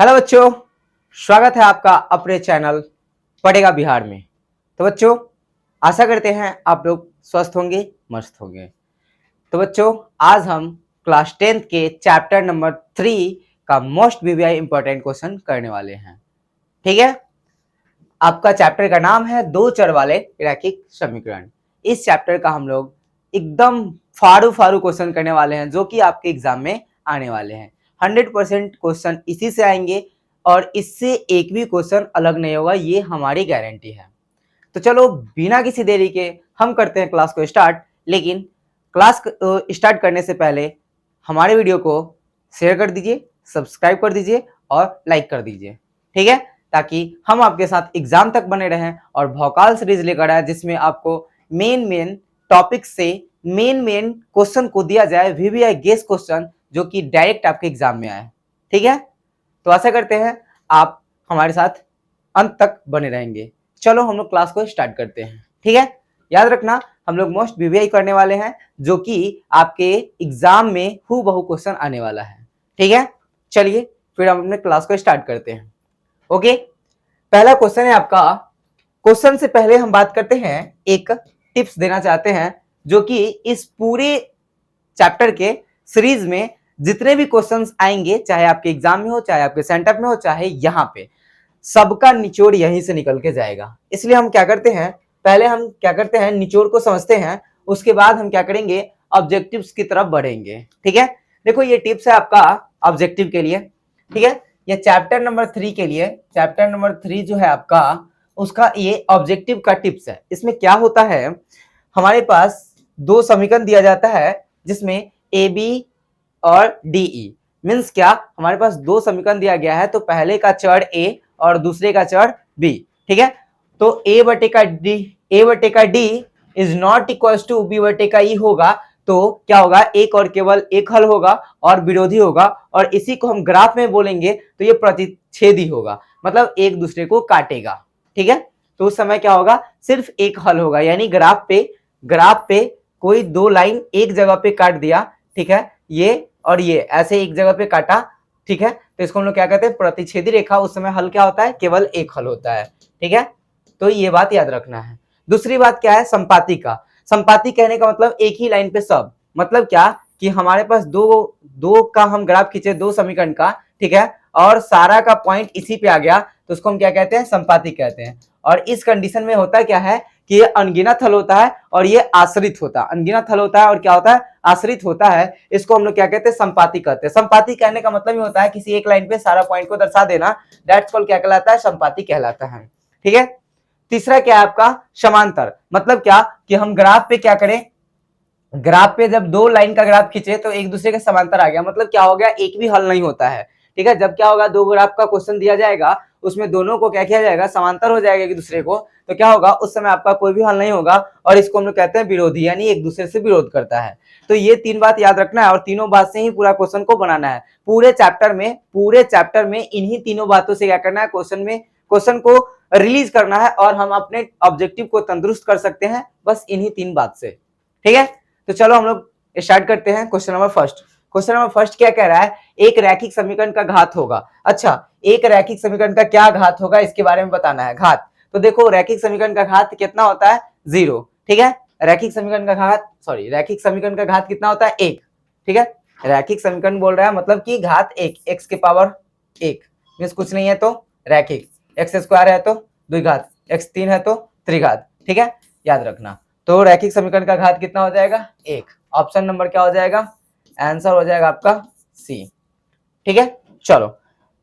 Hello बच्चों, स्वागत है आपका अपने चैनल पढ़ेगा बिहार में। तो बच्चों, आशा करते हैं आप लोग स्वस्थ होंगे, मस्त होंगे। तो बच्चों, आज हम क्लास 10th के चैप्टर नंबर 3 का मोस्ट वीवीआई इंपॉर्टेंट क्वेश्चन करने वाले हैं। ठीक है, आपका चैप्टर का नाम है दो चर वाले रैखिक समीकरण। इस चैप्टर का हम लोग एकदम फाड़ू फाड़ू क्वेश्चन करने वाले हैं जो कि आपके एग्जाम में आने वाले हैं। 100% क्वेश्चन इसी से आएंगे और इससे एक भी क्वेश्चन अलग नहीं होगा, ये हमारी गारंटी है। तो चलो बिना किसी देरी के हम करते हैं क्लास को स्टार्ट। लेकिन क्लास स्टार्ट करने से पहले हमारे वीडियो को शेयर कर दीजिए, सब्सक्राइब कर दीजिए और लाइक कर दीजिए। ठीक है, ताकि हम आपके साथ एग्जाम तक बने रहें और भौकाल सीरीज लेकर आए जिसमें आपको मेन टॉपिक से मेन क्वेश्चन को दिया जाए, वीवीआई गेस क्वेश्चन जो कि डायरेक्ट आपके एग्जाम में आए। ठीक है, तो आशा करते हैं आप हमारे साथ अंत तक बने रहेंगे। चलो हम लोग क्लास को स्टार्ट करते हैं। ठीक है, याद रखना हम लोग मोस्ट वीवीआई करने वाले हैं जो कि आपके एग्जाम में हूबहू क्वेश्चन आने वाला है। ठीक है, चलिए फिर हम अपने क्लास को स्टार्ट करते हैं। ओके, पहला क्वेश्चन है आपका। क्वेश्चन से पहले हम बात करते हैं, एक टिप्स देना चाहते हैं जो कि इस पूरे चैप्टर के सीरीज में जितने भी क्वेश्चंस आएंगे, चाहे आपके एग्जाम में हो, चाहे आपके सेंटर में हो, चाहे यहाँ पे, सबका निचोड़ यहीं से निकल के जाएगा। इसलिए हम क्या करते हैं, पहले हम क्या करते हैं निचोड़ को समझते हैं, उसके बाद हम क्या करेंगे ऑब्जेक्टिव्स की तरफ बढ़ेंगे। ठीक है, देखो ये टिप्स है आपका ऑब्जेक्टिव के लिए। ठीक है, ये चैप्टर नंबर 3 के लिए, चैप्टर नंबर 3 जो है आपका, उसका ये ऑब्जेक्टिव का टिप्स है। इसमें क्या होता है, हमारे पास दो समीकरण दिया जाता है जिसमें ए बी और डी ई मीन्स क्या, हमारे पास दो समीकरण दिया गया है, तो पहले का चर ए और दूसरे का चर बी। ठीक है, तो ए बटे का D is not equal to B बटे का ई होगा, तो क्या होगा, एक और केवल एक हल होगा और विरोधी होगा, और इसी को हम ग्राफ में बोलेंगे तो ये प्रतिच्छेदी होगा, मतलब एक दूसरे को काटेगा। ठीक है, तो उस समय क्या होगा, सिर्फ एक हल होगा, यानी ग्राफ पे कोई दो लाइन एक जगह पे काट दिया। ठीक है, ये और ये ऐसे एक जगह पे काटा। ठीक है, तो इसको हम लोग क्या कहते हैं, प्रतिच्छेदी रेखा। उस समय हल क्या होता है, केवल एक हल होता है। ठीक है, तो ये बात याद रखना है। दूसरी बात क्या है, संपाती का। संपाती कहने का मतलब एक ही लाइन पे सब, मतलब क्या कि हमारे पास दो का हम ग्राफ खींचे, दो समीकरण का। ठीक है, और सारा का पॉइंट इसी पे आ गया, तो उसको हम क्या कहते हैं, संपाती कहते हैं। और इस कंडीशन में होता क्या है कि ये अनगिनत हल होता है और ये आश्रित होता है। अनगिनत हल होता है और क्या होता है, आश्रित होता है। इसको हम लोग क्या कहते हैं, संपाती कहते हैं। संपाती कहने का मतलब ये होता है किसी एक लाइन पे सारा पॉइंट को दर्शा देना, दैट्स कॉल्ड क्या कहलाता है, संपाती कहलाता है। ठीक है, तीसरा क्या है आपका, समांतर। मतलब क्या कि हम ग्राफ पे क्या करें, ग्राफ पे जब दो लाइन का ग्राफ खींचे तो एक दूसरे के समांतर आ गया, मतलब क्या हो गया, एक भी हल नहीं होता है। ठीक है, जब क्या होगा, दो ग्राफ का क्वेश्चन दिया जाएगा, उसमें दोनों को क्या किया जाएगा, समांतर हो जाएगा एक दूसरे को, तो क्या होगा, उस समय आपका कोई भी हल नहीं होगा और इसको हम लोग कहते हैं विरोधी, यानी एक दूसरे से विरोध करता है। तो ये तीन बात याद रखना है और तीनों बात से ही पूरा क्वेश्चन को बनाना है। पूरे चैप्टर में इन्हीं तीनों बातों से क्या करना है, क्वेश्चन को रिलीज करना है और हम अपने ऑब्जेक्टिव को तंदुरुस्त कर सकते हैं बस इन्हीं तीन बात से। ठीक है, तो चलो हम लोग स्टार्ट करते हैं। Question number first. Question number first क्या कह रहा है, एक रैखिक समीकरण का घात होगा। अच्छा, एक रैखिक समीकरण का क्या घात होगा, इसके बारे में बताना है। घात, तो देखो रैखिक समीकरण का घात कितना होता है, 0। ठीक है, रैखिक समीकरण का घात कितना होता है, 1। ठीक है, रैखिक समीकरण बोल रहा है मतलब कि घात 1, x की पावर 1 मींस कुछ नहीं है तो रैखिक, x स्क्वायर है तो द्विघात, x 3 है तो त्रिघात। ठीक है, याद रखना। तो रैखिक समीकरण का घात कितना हो जाएगा, 1। ऑप्शन नंबर क्या हो जाएगा, आंसर हो जाएगा आपका सी। ठीक है, चलो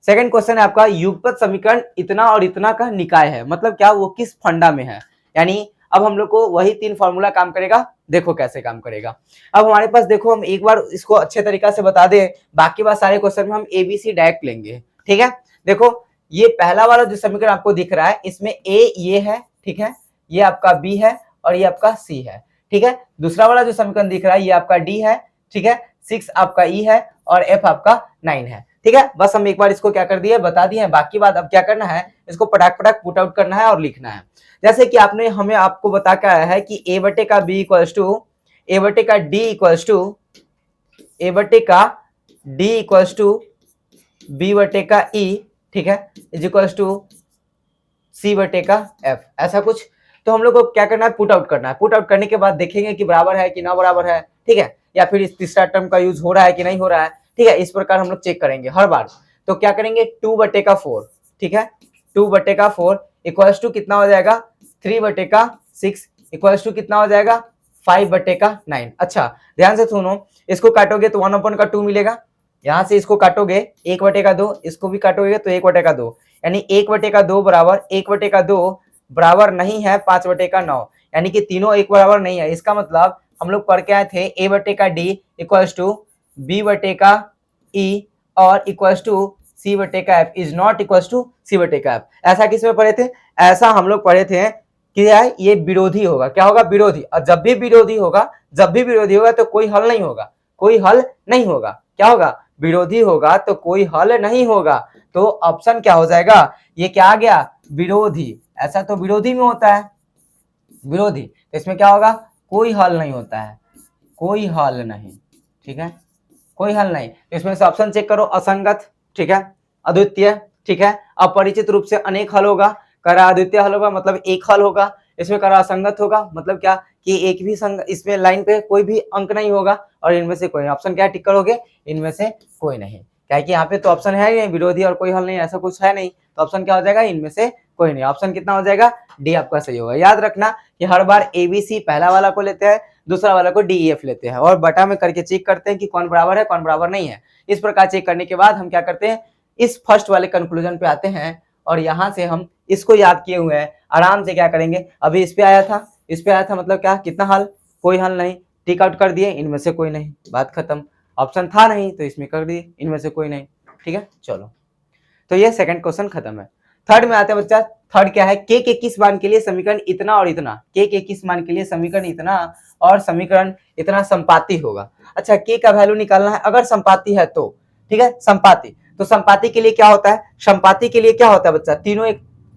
सेकंड क्वेश्चन है आपका, युगपत समीकरण इतना और इतना का निकाय है। मतलब क्या, वो किस फंडा में है, यानी अब हम लोग को वही तीन फॉर्मूला काम करेगा। देखो कैसे काम करेगा। अब हमारे पास देखो, हम एक बार इसको अच्छे तरीका से बता दें, बाकी बात सारे क्वेश्चन में हम एबीसी डायरेक्ट लेंगे। ठीक है, देखो ये पहला वाला जो समीकरण आपको दिख रहा है, इसमें ए ये है, ठीक है, ये आपका बी है और ये आपका सी है। ठीक है, दूसरा वाला जो समीकरण दिख रहा है, ये आपका डी है। ठीक है, 6 आपका ई है और एफ आपका 9 है। ठीक है, बस हम एक बार इसको क्या कर दिए, बता दिए। बाकी बात अब क्या करना है, इसको पटाक पटाक पुट आउट करना है और लिखना है। जैसे कि आपको बता के आया है कि ए बटे का बी इक्वल्स टू ए बटे का डी इक्वल्स टू बी बटे का ई, ठीक है, इज इक्वल्स टू सी बटे का एफ, ऐसा कुछ। तो हम लोग को क्या करना है, पुट आउट करना है। पुट आउट करने के बाद देखेंगे कि बराबर है कि ना बराबर है, ठीक है, या फिर इस तीसरा टर्म का यूज हो रहा है कि नहीं हो रहा है, ठीक है। इस प्रकार हम लोग चेक करेंगे हर बार। तो क्या करेंगे, 2 बटे का 4, ठीक है, 2 बटे का 4 इक्वल्स टू कितना हो जाएगा, 3 बटे का 6 इक्वल्स टू कितना हो जाएगा, 5 बटे का 9। अच्छा ध्यान से सुनो, इसको काटोगे तो 1/2 मिलेगा, यहां से इसको काटोगे 1 बटे का 2, इसको भी काटोगे तो 1 बटे का 2, यानी 1 बटे का 2 बराबर 1 बटे का 2 बराबर नहीं है 5 बटे का 9, यानी कि तीनों एक बराबर नहीं है। इसका मतलब हम लोग पढ़ के आए थे ए बटे का डी इक्वल्स टू बी बटे का ई और इक्वल्स टू सी बटे का F is not equals to C बटे का एफ। ऐसा किस में पढ़े थे, ऐसा हम लोग पढ़े थे कि ये विरोधी होगा। क्या होगा, विरोधी। और जब भी विरोधी होगा, जब भी विरोधी होगा तो कोई हल नहीं होगा, कोई हल नहीं होगा। क्या होगा, विरोधी होगा तो कोई हल नहीं होगा। तो ऑप्शन क्या हो जाएगा, ये क्या आ गया, विरोधी। ऐसा तो विरोधी में होता है, विरोधी, तो इसमें क्या होगा, कोई हल नहीं होता है, कोई हल नहीं, ठीक है, कोई हल नहीं। तो इसमें से ऑप्शन चेक करो, असंगत, ठीक है, अद्वितीय, ठीक है, अपरिचित रूप से अनेक हल होगा, करा अद्वितीय हल होगा मतलब एक हल होगा, इसमें करा असंगत होगा मतलब क्या कि एक भी संग इसमें लाइन पे कोई भी अंक नहीं होगा, और इनमें से कोई ऑप्शन क्या टिक करोगे, इनमें से कोई नहीं। क्या कि यहाँ पे तो ऑप्शन है नहीं, विरोधी और कोई हल नहीं, ऐसा कुछ है नहीं, तो ऑप्शन क्या हो जाएगा, इनमें से कोई नहीं। ऑप्शन कितना हो जाएगा, डी आपका सही होगा। याद रखना कि हर बार एबीसी पहला वाला को लेते हैं, दूसरा वाला को डीईएफ लेते हैं, और बटा में करके चेक करते हैं कि कौन बराबर है कौन बराबर नहीं है। इस प्रकार चेक करने के बाद हम क्या करते हैं, इस फर्स्ट वाले कंक्लूजन पे आते हैं, और यहाँ से हम इसको याद किए हुए हैं, आराम से क्या करेंगे, अभी इस पे आया था, इस पे आया था, मतलब क्या, कितना हल, कोई हल नहीं, टिक आउट कर दिए, इनमें से कोई नहीं, बात खत्म। ऑप्शन था नहीं तो इसमें कर दिए, इनमें से कोई नहीं, ठीक है। चलो, तो ये सेकंड क्वेश्चन खत्म है। थर्ड में आते हैं बच्चा। थर्ड क्या है, के किस मान के लिए समीकरण इतना और इतना, के किस मान के लिए समीकरण इतना और समीकरण इतना संपाती होगा। अच्छा, के का वैल्यू निकालना है, अगर संपाती है तो, ठीक है, संपाती। तो संपाती के लिए क्या होता है, संपाती के लिए क्या होता है बच्चा, तीनों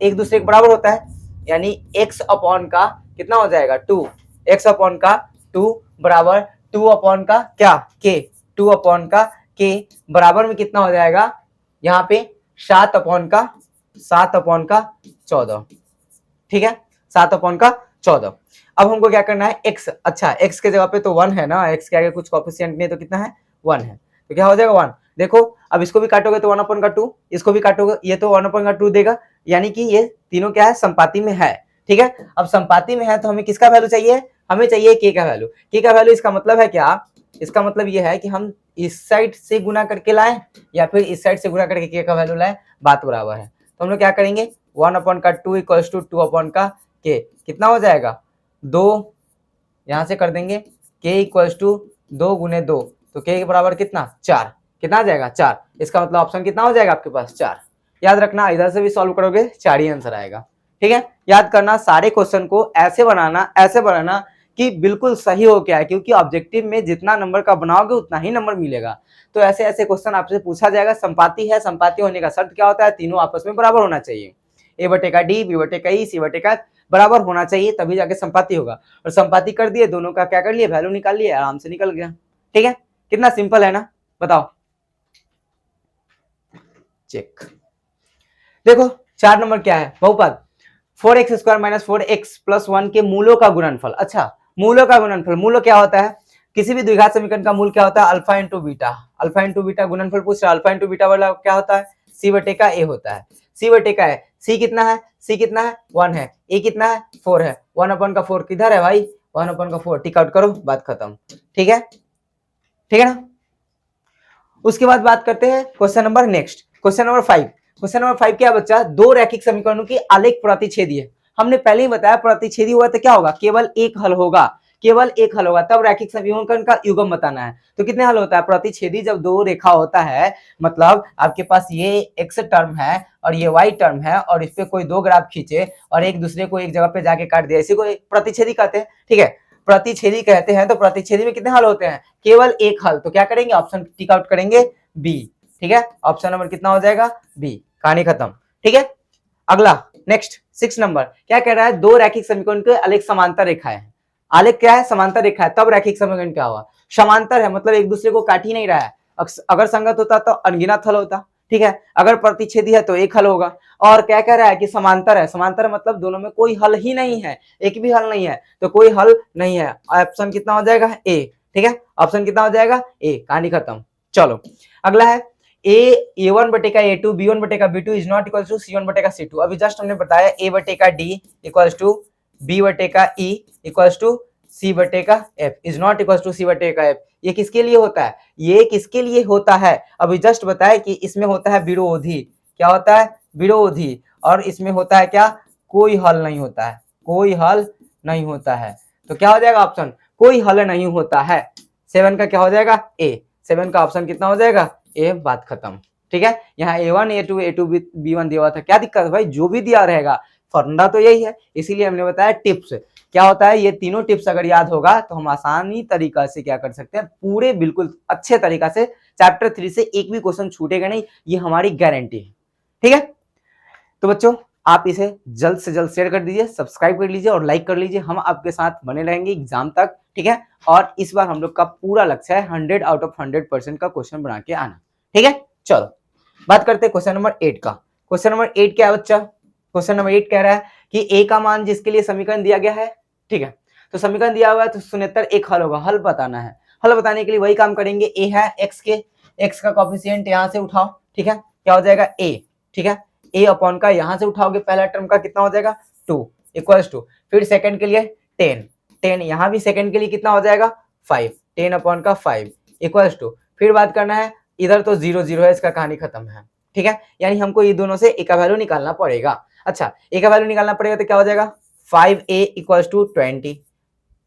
एक दूसरे के बराबर होता है, यानी x अपॉन का कितना हो जाएगा 2, x अपॉन का 2 बराबर 2 अपॉन का क्या k, 2 अपॉन का k बराबर में कितना हो जाएगा, यहाँ पे 7 अपॉन का 14, ठीक है, 7 अपॉन का 14। अब हमको क्या करना है, x, अच्छा x के जगह पे तो 1 है ना, x के आगे कुछ कोएफिशिएंट नहीं, तो कितना है 1 है, तो क्या हो जाएगा 1। देखो अब इसको भी काटोगे तो 1 अपॉन का 2, इसको भी काटोगे ये तो 1 अपॉन का 2 देगा, यानी कि ये तीनों क्या है, संपाती में है, ठीक है। अब संपाती में है तो हमें किसका वैल्यू चाहिए, हमें चाहिए k का वैल्यू। k का वैल्यू इसका मतलब है क्या, इसका मतलब ये है कि हम इस साइड से गुना करके लाएं या फिर इस साइड से गुना करके k का वैल्यू लाएं, बात बराबर है। तो हम लोग क्या करेंगे, 1 अपॉन का 2 इक्वल्स टू 2 अपॉन का k, कितना हो जाएगा 2, यहां से कर देंगे k इक्वल्स टू 2 गुने 2, तो k के बराबर कितना 4, कितना आ जाएगा 4। इसका मतलब ऑप्शन कितना हो जाएगा आपके पास 4। याद रखना, इधर से भी सॉल्व करोगे 4 ही आंसर आएगा, ठीक है। याद करना, सारे क्वेश्चन को ऐसे बनाना कि बिल्कुल सही हो क्या है, क्योंकि ऑब्जेक्टिव में जितना नंबर का बनाओगे उतना ही नंबर मिलेगा। तो ऐसे ऐसे क्वेश्चन आपसे पूछा जाएगा। संपाती है, संपाती होने का शर्त क्या होता है, तीनों आपस में बराबर होना चाहिए, ए बटे का डी, बी बटे का ई, सी बटे का बराबर होना चाहिए, तभी जाके संपाती होगा। और संपाती कर दिए, दोनों का क्या कर लिए, वैल्यू निकाल लिए, आराम से निकल गया, ठीक है। कितना सिंपल है ना, बताओ, चेक। देखो 4 नंबर क्या है, बहुपद 4x square minus 4x plus 1 के मूलों का गुणनफल। अच्छा, मूलों का गुणनफल, मूल क्या होता है, किसी भी द्विघात समीकरण का मूल क्या होता है, alpha into beta, alpha into beta गुणनफल पूछ रहा है, अल्फा इंटू बीटा वाला क्या होता है, सी बटे का ए होता है, सी बटे का है, सी कितना है, सी कितना है 1 है, ए कितना है 4 है, 1 अपॉन का 4 किधर है भाई, 1 अपॉन का 4, टिक आउट करो, बात खत्म, ठीक है, ठीक है ना। उसके बाद बात करते हैं question number next, question number 5। Question number 5 क्या बच्चा, दो रैखिक समीकरणों की आलेख प्रतिच्छेदी है। हमने पहले ही बताया प्रतिच्छेदी हुआ तो क्या होगा, केवल एक हल होगा, केवल एक हल होगा, तब रैखिक समीकरण का युग्म बताना है। तो कितने हल होता है, प्रतिच्छेदी जब दो रेखा होता है, मतलब आपके पास ये x टर्म है और ये y टर्म है, और इस पे कोई दो ग्राफ खींचे और एक दूसरे को एक जगह पे जाके काट दिया, इसी को प्रतिच्छेदी कहते हैं, ठीक है, प्रतिच्छेदी कहते हैं। तो प्रतिच्छेदी में कितने हल होते हैं, केवल एक हल। तो क्या करेंगे, ऑप्शन टिक आउट करेंगे बी, ठीक है, ऑप्शन नंबर कितना हो जाएगा बी, कहानी खत्म, ठीक है। अगला नेक्स्ट 6 नंबर क्या कह रहा है, दो रैखिक समीकरण के आलेख समांतर रेखा है। आलेख क्या है, समांतर रेखा है, तब रैखिक समीकरण क्या हुआ, समांतर है मतलब एक दूसरे को काट ही नहीं रहा है। अगर संगत होता तो अनगिनत हल होता, ठीक है। अगर प्रतिच्छेदी है तो एक हल होगा। और क्या कह रहा है कि समांतर है, समांतर मतलब दोनों में कोई हल ही नहीं है, एक भी हल नहीं है, तो कोई हल नहीं है। ऑप्शन कितना हो जाएगा? ए। ठीक है, ऑप्शन कितना हो जाएगा? ए। कहानी खत्म। चलो अगला है A1 बटेका A2 B1 बटेका B2 is not equal to C1 बटेका C2। अभी जस्ट हमने बताया A बटेका D इक्वल टू B बटेका E इक्वल टू C बटेका F is not equal to C बटेका F। ये किसके लिए होता है? ये किसके लिए होता है? अभी जस्ट बताया कि इसमें होता है विरोधी। क्या होता है? विरोधी। और इसमें होता है क्या? कोई हल नहीं होता है, कोई हल नहीं होता है। तो क्या हो जाएगा ऑप्शन? कोई हल नहीं होता है। 7 का क्या हो जाएगा? ए। 7 का ऑप्शन कितना हो जाएगा? ए। बात खत्म। ठीक है, यहाँ A1 A2 A2 B1 दिया हुआ था, क्या दिक्कत है भाई? जो भी दिया रहेगा, फंडा तो यही है, इसीलिए हमने बताया टिप्स। क्या होता है? ये तीनों टिप्स अगर याद होगा तो हम आसानी तरीका से क्या कर सकते हैं, पूरे बिल्कुल अच्छे तरीका से चैप्टर 3 से एक भी क्वेश्चन छूटेगा नहीं, ये हमारी गारंटी है। ठीक है, तो बच्चों आप इसे जल्द से जल्द शेयर कर दीजिए, सब्सक्राइब कर लीजिए और लाइक कर लीजिए। हम आपके साथ बने रहेंगे एग्जाम तक। ठीक है, और इस बार हम लोग का पूरा लक्ष्य है 100 आउट ऑफ 100% का क्वेश्चन बना के आना। ठीक है, चलो बात करते हैं क्वेश्चन नंबर 8 का। क्वेश्चन नंबर 8 क्या है बच्चा? क्वेश्चन नंबर 8 कह रहा है कि ए का मान जिसके लिए समीकरण दिया गया है। ठीक है, तो समीकरण दिया हुआ है तो सुनेतर एक हल होगा, हल बताना है। हल बताने के लिए वही काम करेंगे, ए है एक्स के, एक्स का कोएफिशिएंट यहां से उठाओ। ठीक है, क्या हो जाएगा? ए। ठीक है, ए अपॉन का यहां से उठाओगे, पहला टर्म का कितना हो जाएगा? 2 इक्वल्स टू, फिर सेकंड के लिए 10, 10 यहां भी सेकंड के लिए कितना हो जाएगा? 5, 10 अपॉन का 5 इक्वल्स टू, फिर बात करना है इधर तो 0 0 है, इसका कहानी खत्म है। ठीक है, यानी हमको ये दोनों से ए का वैल्यू निकालना पड़ेगा। अच्छा, ए का वैल्यू निकालना पड़ेगा तो क्या हो जाएगा? 5a इक्वल्स टू 20,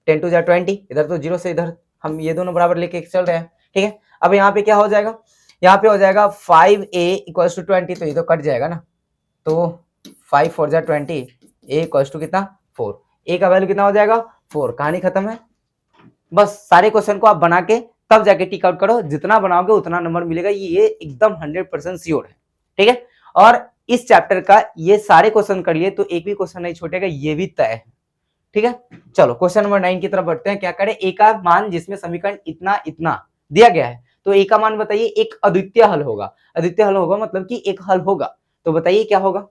10 टू 20, इधर तो 0 से इधर हम ये दोनों बराबर लेके चल रहे हैं। ठीक है, अब यहाँ पे क्या हो जाएगा? यहाँ पे हो जाएगा 5a इक्वल्स टू 20, तो ये तो कट जाएगा ना, तो 5 4 जा 20, a इक्वल्स टू कितना? 4। a का वैल्यू कितना हो जाएगा? 4। कहानी खत्म है। बस सारे क्वेश्चन को आप बना के तब जाके टिक आउट करो, जितना बनाओगे उतना नंबर मिलेगा, ये एकदम 100% श्योर है। ठीक है, और इस चैप्टर का ये सारे क्वेश्चन कर लिए तो एक भी क्वेश्चन नहीं छूटेगा, ये भी तय है। ठीक है, चलो क्वेश्चन नंबर 9 की तरफ बढ़ते हैं। क्या करें? ए का मान जिसमें समीकरण इतना इतना दिया गया है, तो ए का मान बताइए, एक अद्वितीय हल होगा। अद्वितीय हल होगा मतलब कि एक हल होगा, तो बताइए क्या होगा?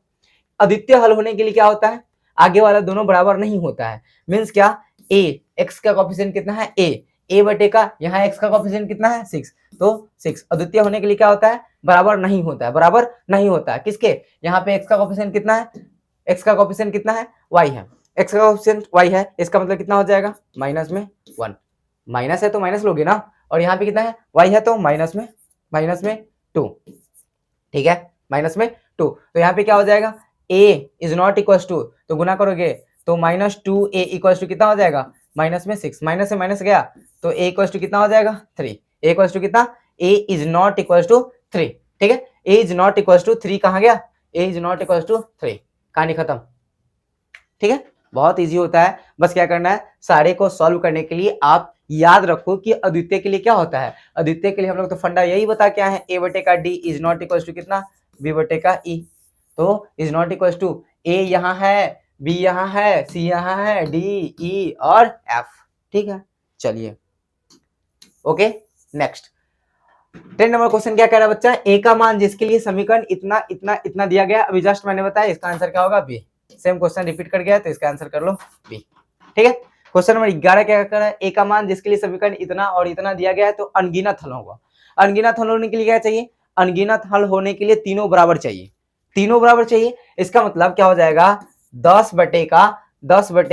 अद्वितीय हल होने के लिए क्या होता है? आगे वाला दोनों बराबर नहीं होता है। मीन्स क्या? ए एक्स का कोएफिशिएंट कितना है? ए बटे का यहाँ एक्स का कोएफिशिएंट कितना है? 6, तो 6 अद्वितीय होने के लिए क्या होता है? बराबर नहीं होता है। बराबर नहीं होता है किसके? यहाँ पे एक्स का कोएफिशिएंट कितना है? एक्स का कोएफिशिएंट कितना है? y है। एक्स का कोएफिशिएंट y है, इसका मतलब कितना हो जाएगा? माइनस में 1। माइनस है तो माइनस लोगे ना, और यहाँ पे कितना है? y है तो माइनस में 2। ठीक है, माइनस में 2, तो यहाँ पे क्या हो जाएगा? a is not equal to, तो गुना करोगे तो -2a इक्वल टू कितना हो जाएगा? माइनस में 6, माइनस से माइनस गया तो a इक्वल टू कितना हो जाएगा? 3। a इक्वल टू कितना? a is not equal to 3। ठीक है, a is not equal to 3 कहाँ गया? a is not equal to 3। कहानी खत्म। ठीक है, बहुत इजी होता है। बस क्या करना है, सारे को सॉल्व करने के लिए आप याद रखो कि अद्वितीय के लिए क्या होता है। अद्वितीय के लिए हम लोग तो फंडा यही बता क्या है, a बटे का d is not equal to कितना? b बटे का e। तो is not equal to a यहाँ है, b यहाँ है, c यहाँ है, d e और f। ठीक है, चलिए ओके नेक्स्ट 10 नंबर क्वेश्चन क्या कह रहा है बच्चा? ए का मान जिसके लिए समीकरण इतना इतना इतना दिया गया, अभी जस्ट मैंने बताया, इसका आंसर क्या होगा? बी। सेम क्वेश्चन रिपीट कर गया तो इसका आंसर कर लो बी। ठीक है, क्वेश्चन नंबर 11 क्या कह रहा है? ए का मान जिसके लिए समीकरण इतना और इतना दिया गया है, तो अनगिनत हल होगा। अनगिनत हल होने के लिए क्या चाहिए? अनगिनत हल होने के लिए तीनों बराबर चाहिए, तीनों बराबर चाहिए। इसका मतलब क्या हो जाएगा? 10 बटे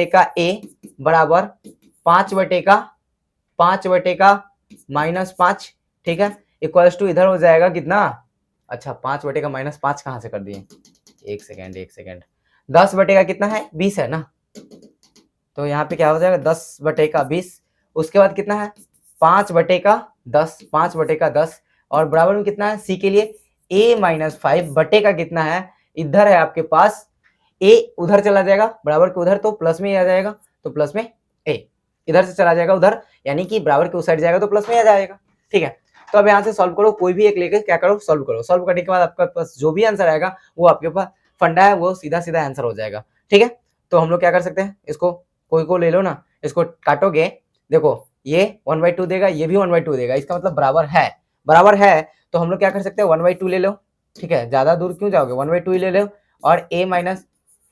का ए बराबर 5 बटे का -5। ठीक है, इक्वल्स टू इधर हो जाएगा कितना? अच्छा, 5 बटे का -5 कहां से कर दिए? एक सेकेंड 10 बटे का कितना है? 20 है ना, तो यहाँ पे क्या हो जाएगा? 10 बटे का 20। उसके बाद कितना है? 5 बटे का 10, 5 बटे का 10, और बराबर में कितना है? सी के लिए a-5 बटे का कितना है? इधर है आपके पास a, उधर चला जाएगा बराबर के उधर, तो प्लस में ही आ जाएगा, तो प्लस में a इधर से चला जाएगा उधर, यानी कि बराबर के उस साइड जाएगा तो प्लस में आ जाएगा। ठीक है, तो अब यहाँ से सॉल्व करो, कोई भी एक लेके क्या करो? सॉल्व करो। सॉल्व करने के बाद आपका पास जो भी आंसर आएगा वो आपके पास फंडा है, वो सीधा सीधा आंसर हो जाएगा। ठीक है, तो हम लोग क्या कर सकते हैं, इसको कोई को ले लो ना, इसको काटोगे, देखो ये 1/2 देगा, ये भी 1/2 देगा, इसका मतलब बराबर है। बराबर है तो हम लोग क्या कर सकते हैं? 1/2 ले लो, ठीक है, ज्यादा दूर क्यों जाओगे, 1/2 ही ले लो, और a माइनस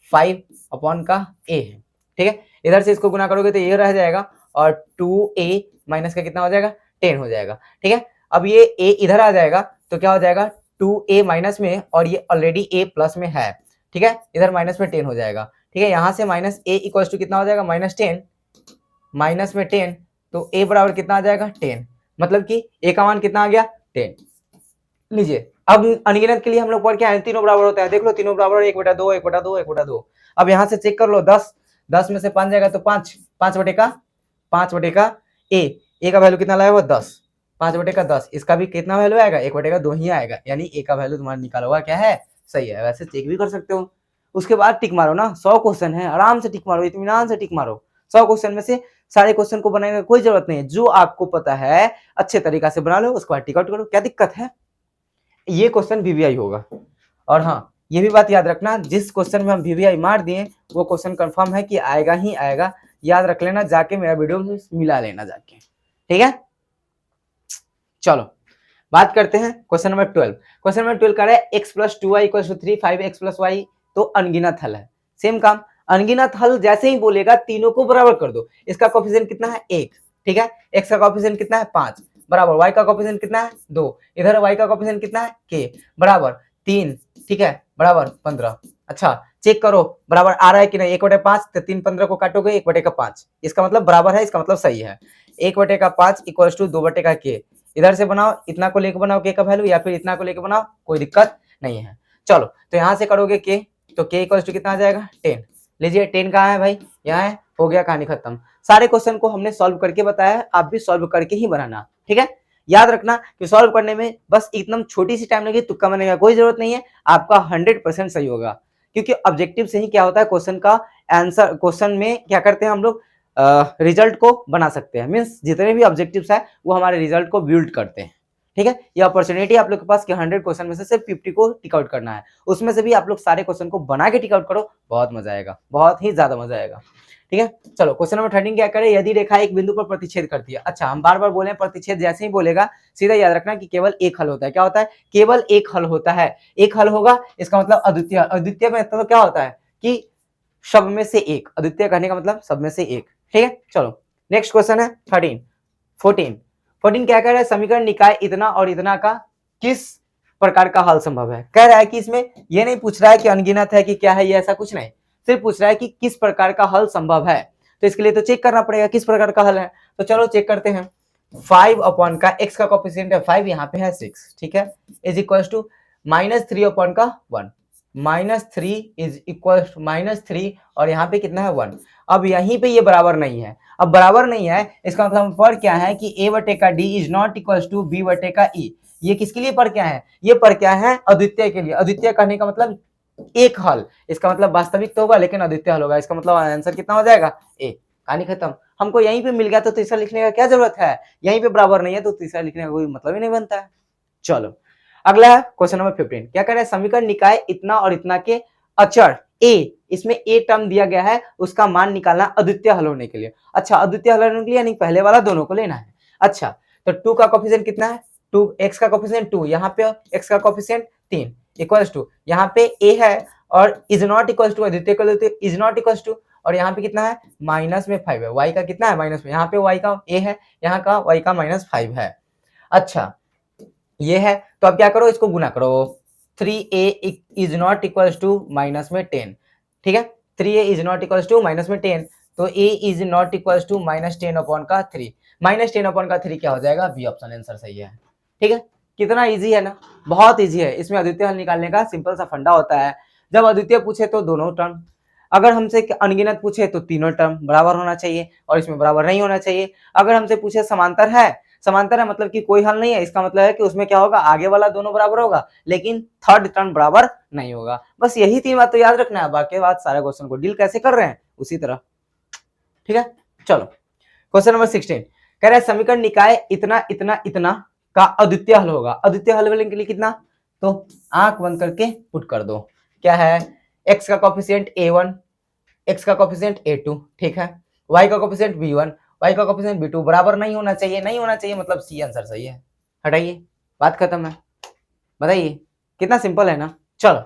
5 अपॉन का a है। ठीक है, इधर से इसको गुना करोगे तो ये रह जाएगा, और 2a माइनस का कितना हो जाएगा, 10 हो जाएगा। ठीक है, अब ये a इधर आ जाएगा तो क्या हो जाएगा, 2a माइनस में, और ये ऑलरेडी a प्लस में है। ठीक है, इधर माइनस में 10 हो जाएगा। ठीक है, यहाँ से माइनस a इक्वल टू कितना हो जाएगा, -10, माइनस में 10, तो a बराबर कितना आ जाएगा, 10, मतलब कि a का मान कितना आ गया, 10। लीजिए, अब अनगिनत के लिए हम लोग पढ़ के आए, तीनों बराबर होता है, देख लो तीनों बराबर, 1/2, 1/2, 1/2। अब यहाँ से चेक कर लो, 10 में से 5 जाएगा तो 5, 5/का a का वैल्यू कितना लाया हुआ, 10, 5/10, इसका भी कितना वैल्यू आएगा, 1/2 ही आएगा, यानी a का वैल्यू तुम्हारा निकाला हुआ क्या है, सही है। वैसे चेक भी कर सकते हो, उसके बाद टिक मारो ना, 100 क्वेश्चन है, आराम से टिक मारो, इत्मीनान से टिक मारो। 100 क्वेश्चन में से सारे क्वेश्चन को बनाने की कोई जरूरत नहीं है, जो आपको पता है अच्छे तरीका से बना लो, उसके बाद टिक आउट करो, क्या दिक्कत है। ये क्वेश्चन वीवीआई होगा, और हाँ ये भी बात याद रखना, जिस क्वेश्चन में हम वीवीआई मार दिए वो क्वेश्चन कंफर्म है कि आएगा ही आएगा, याद रख लेना, जाके मेरा वीडियो में मिला लेना जाके। ठीक है, चलो बात करते हैं क्वेश्चन नंबर 12। क्वेश्चन नंबर 12 कह रहा है x + 2y = 3, 5x + y, तो अनगिनत हल है। सेम काम, अनगिनत हल जैसे ही बोलेगा तीनों को बराबर कर दो। इसका कोफिशिएंट कितना है, 1। ठीक है, x का कोफिशिएंट कितना है, 5, बराबर y का कोफिशिएंट कितना है, 2, इधर y का कोफिशिएंट कितना है, k, बराबर 3, ठीक है, बराबर 15। अच्छा चेक करो बराबर आ रहा है कि नहीं, 1/5, तो 3 15 को काटोगे 1/5, इसका मतलब बराबर है, इसका मतलब सही है। 1/5 = 2/k, इधर से बनाओ, इतना को लेके बनाओ k का वैल्यू, या फिर इतना को लेके बनाओ, कोई दिक्कत नहीं है। चलो तो यहाँ से करोगे k, तो k = कितना आ जाएगा, 10। लीजिए 10 कहाँ है भाई, यहाँ है, हो गया, कहानी खत्म। सारे क्वेश्चन को हमने सॉल्व करके बताया है, आप भी सॉल्व करके ही बनाना। ठीक है, याद रखना कि सॉल्व करने में बस एकदम छोटी सी टाइम लगी, तुक्का मारने का कोई जरूरत नहीं है, आपका 100% सही होगा, क्योंकि ऑब्जेक्टिव से ही क्या होता है, क्वेश्चन का आंसर, क्वेश्चन में क्या करते हैं हम लोग, रिजल्ट को बना सकते हैं, मीन्स जितने भी ऑब्जेक्टिव्स है वो हमारे रिजल्ट को बिल्ड करते हैं। ठीक है, ये अपॉर्चुनिटी आप लोग के पास कि 100 क्वेश्चन में से सिर्फ 50 को टिक आउट करना है, उसमें से भी आप लोग सारे क्वेश्चन को बना के टिक आउट करो, बहुत मजा आएगा, बहुत ही ज्यादा मजा आएगा। ठीक है, चलो क्वेश्चन नंबर 13 क्या करे, यदि रेखा एक बिंदु पर प्रतिच्छेद करती है। अच्छा हम बार बार बोले प्रतिच्छेद, जैसे ही बोलेगा सीधा याद रखना कि केवल एक हल होता है। क्या होता है, केवल एक हल होता है, एक हल होगा, इसका मतलब अद्वितीय। अद्वितीय में मतलब क्या होता है कि सब में से एक, अद्वितीय कहने का मतलब सब में से एक। ठीक है, चलो नेक्स्ट क्वेश्चन है 14 क्या कह रहा है, समीकरण निकाय इतना और इतना का किस प्रकार का हल संभव है। कह रहा है कि इसमें ये नहीं पूछ रहा है कि अनगिनत है कि क्या है, ये ऐसा कुछ नहीं, सिर्फ पूछ रहा है कि किस प्रकार का हल संभव है। तो इसके लिए तो चेक करना पड़ेगा किस प्रकार का हल है, तो चलो चेक करते हैं। 5 अपॉन का x का कोफिशिएंट है 5, यहाँ पे है 6, ठीक है, इज इक्वल टू -3 अपॉन का 1, -3 इज इक्वल -3, और यहाँ पे कितना है 1। अब यहीं पे ये बराबर नहीं है, अब बराबर नहीं है इसका मतलब पर क्या है कि a/d is not equal to b/e। ये किसके लिए पर क्या है, ये पर क्या है, अद्वितीय के लिए। अद्वितीय कहने का मतलब एक हल, इसका मतलब वास्तविक तो होगा लेकिन अद्वितीय हल होगा, इसका मतलब आंसर कितना हो जाएगा, ए। कहानी खत्म। हमको यहीं पे मिल गया तो तीसरा लिखने का क्या जरूरत है, यहीं पे बराबर नहीं है तो तीसरा लिखने का कोई मतलब ही नहीं बनता है। चलो अगला है क्वेश्चन नंबर 15, क्या कह रहा है, समीकरण निकाय इतना और इतना के अचर a, इसमें a टर्म दिया गया है, उसका मान निकालना अद्वितीय हल होने के लिए। अच्छा अद्वितीय हल होने के लिए यानी पहले वाला दोनों को लेना है। अच्छा तो 2 का कोफिशिएंट कितना है, 2, x का कोफिशिएंट 2, यहाँ पे x का कोफिशिएंट 3 इक्वल्स टू, यहाँ पे a है और इज नॉट इक्वल टू, अद्वितीय को लेते इज नॉट इक्वल टू, और यहाँ पे कितना है माइनस में 5 है, y का कितना है माइनस में, यहाँ पे y का a है, यहाँ का y का -5 है। अच्छा ये है, तो अब क्या करो, इसको गुना करो, 3a is not equal to minus में 10, ठीक है, 3a is not equal to minus में 10, तो a is not equal to -10 upon का 3, -10 अपॉन का 3 क्या हो जाएगा, बी ऑप्शन आंसर सही है। ठीक है, कितना इजी है ना, बहुत इजी है। इसमें अद्वितीय हल निकालने का सिंपल सा फंडा होता है, जब अद्वितीय पूछे तो दोनों टर्म, अगर हमसे अनगिनत पूछे तो तीनों टर्म बराबर होना चाहिए, और इसमें बराबर नहीं होना चाहिए। अगर हमसे पूछे समांतर है, समांतर है मतलब कि कोई हल नहीं है, इसका मतलब है कि उसमें क्या होगा, आगे वाला दोनों बराबर होगा लेकिन थर्ड टर्म बराबर नहीं होगा। बस यही 3 बात तो याद रखना है, बाकी बात सारे क्वेश्चन को डील कैसे कर रहे हैं उसी तरह। ठीक है, चलो क्वेश्चन नंबर 16 कह रहा है, समीकरण निकाय इतना इतना इतना का अद्वितीय हल होगा। अद्वितीय हल होने के लिए कितना, तो आंख बंद करके पुट कर दो, क्या है, x का कोफिशिएंट a1, x का कोफिशिएंट a2, ठीक है, y का कोफिशिएंट b1, y का कोफिशिएंट b2 बराबर नहीं होना चाहिए, नहीं होना चाहिए मतलब सी आंसर सही है। हटाइए, बात खत्म है, बताइए कितना सिंपल है ना। चलो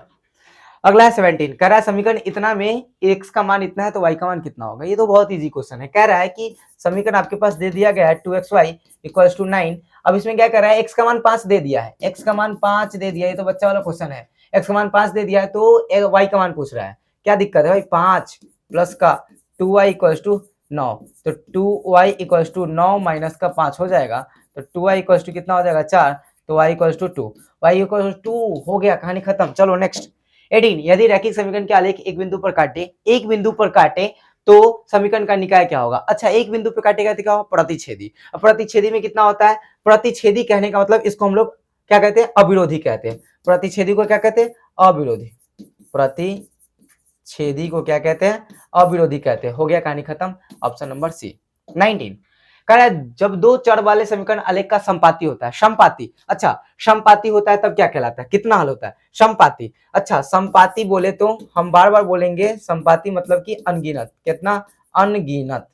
अगला है 17, कह रहा है समीकरण इतना में x का मान इतना है तो y का मान कितना होगा। ये तो बहुत इजी क्वेश्चन है। कह रहा है कि समीकरण आपके पास दे दिया गया है 2xy इक्वल्स टू 9। अब इसमें क्या कर रहा है, x का मान 5 दे दिया है, x का मान 5 दे दिया, ये तो बच्चा वाला क्वेश्चन है। x का मान 5 दे दिया है तो y का मान पूछ रहा है। क्या दिक्कत है भाई, 5 प्लस का 2y इक्वल्स टू 9, तो 2y इक्वल्स टू 9 माइनस का 5 हो जाएगा, तो 2y इक्वल्स टू कितना हो जाएगा 4, तो y equals to 2, y equals to 2 हो गया, कहानी खत्म। चलो नेक्स्ट 18, यदि रैखिक समीकरण के आलेख एक बिंदु पर काटे तो समीकरण का निकाय क्या होगा। अच्छा, एक बिंदु पर काटेगा तो क्या होगा, प्रतिच्छेदी। अब प्रतिच्छेदी में कितना होता है, प्रतिच्छेदी कहने का मतलब इसको हम लोग क्या कहते हैं, अविरोधी कहते हैं। प्रतिच्छेदी को क्या कहते हैं, अविरोधी। प्रतिच्छेदी को क्या कहते हैं, अविरोधी कहते हैं। हो गया, कहानी खत्म। Option number C. 19, कह रहा है जब दो चर वाले समीकरण आलेख का समपाती होता है, समपाती। अच्छा, समपाती होता है तब क्या कहलाता है, कितना हल होता है, समपाती। अच्छा, समपाती बोले तो हम बार बार बोलेंगे समपाती मतलब कि अनगिनत। कितना, अनगिनत।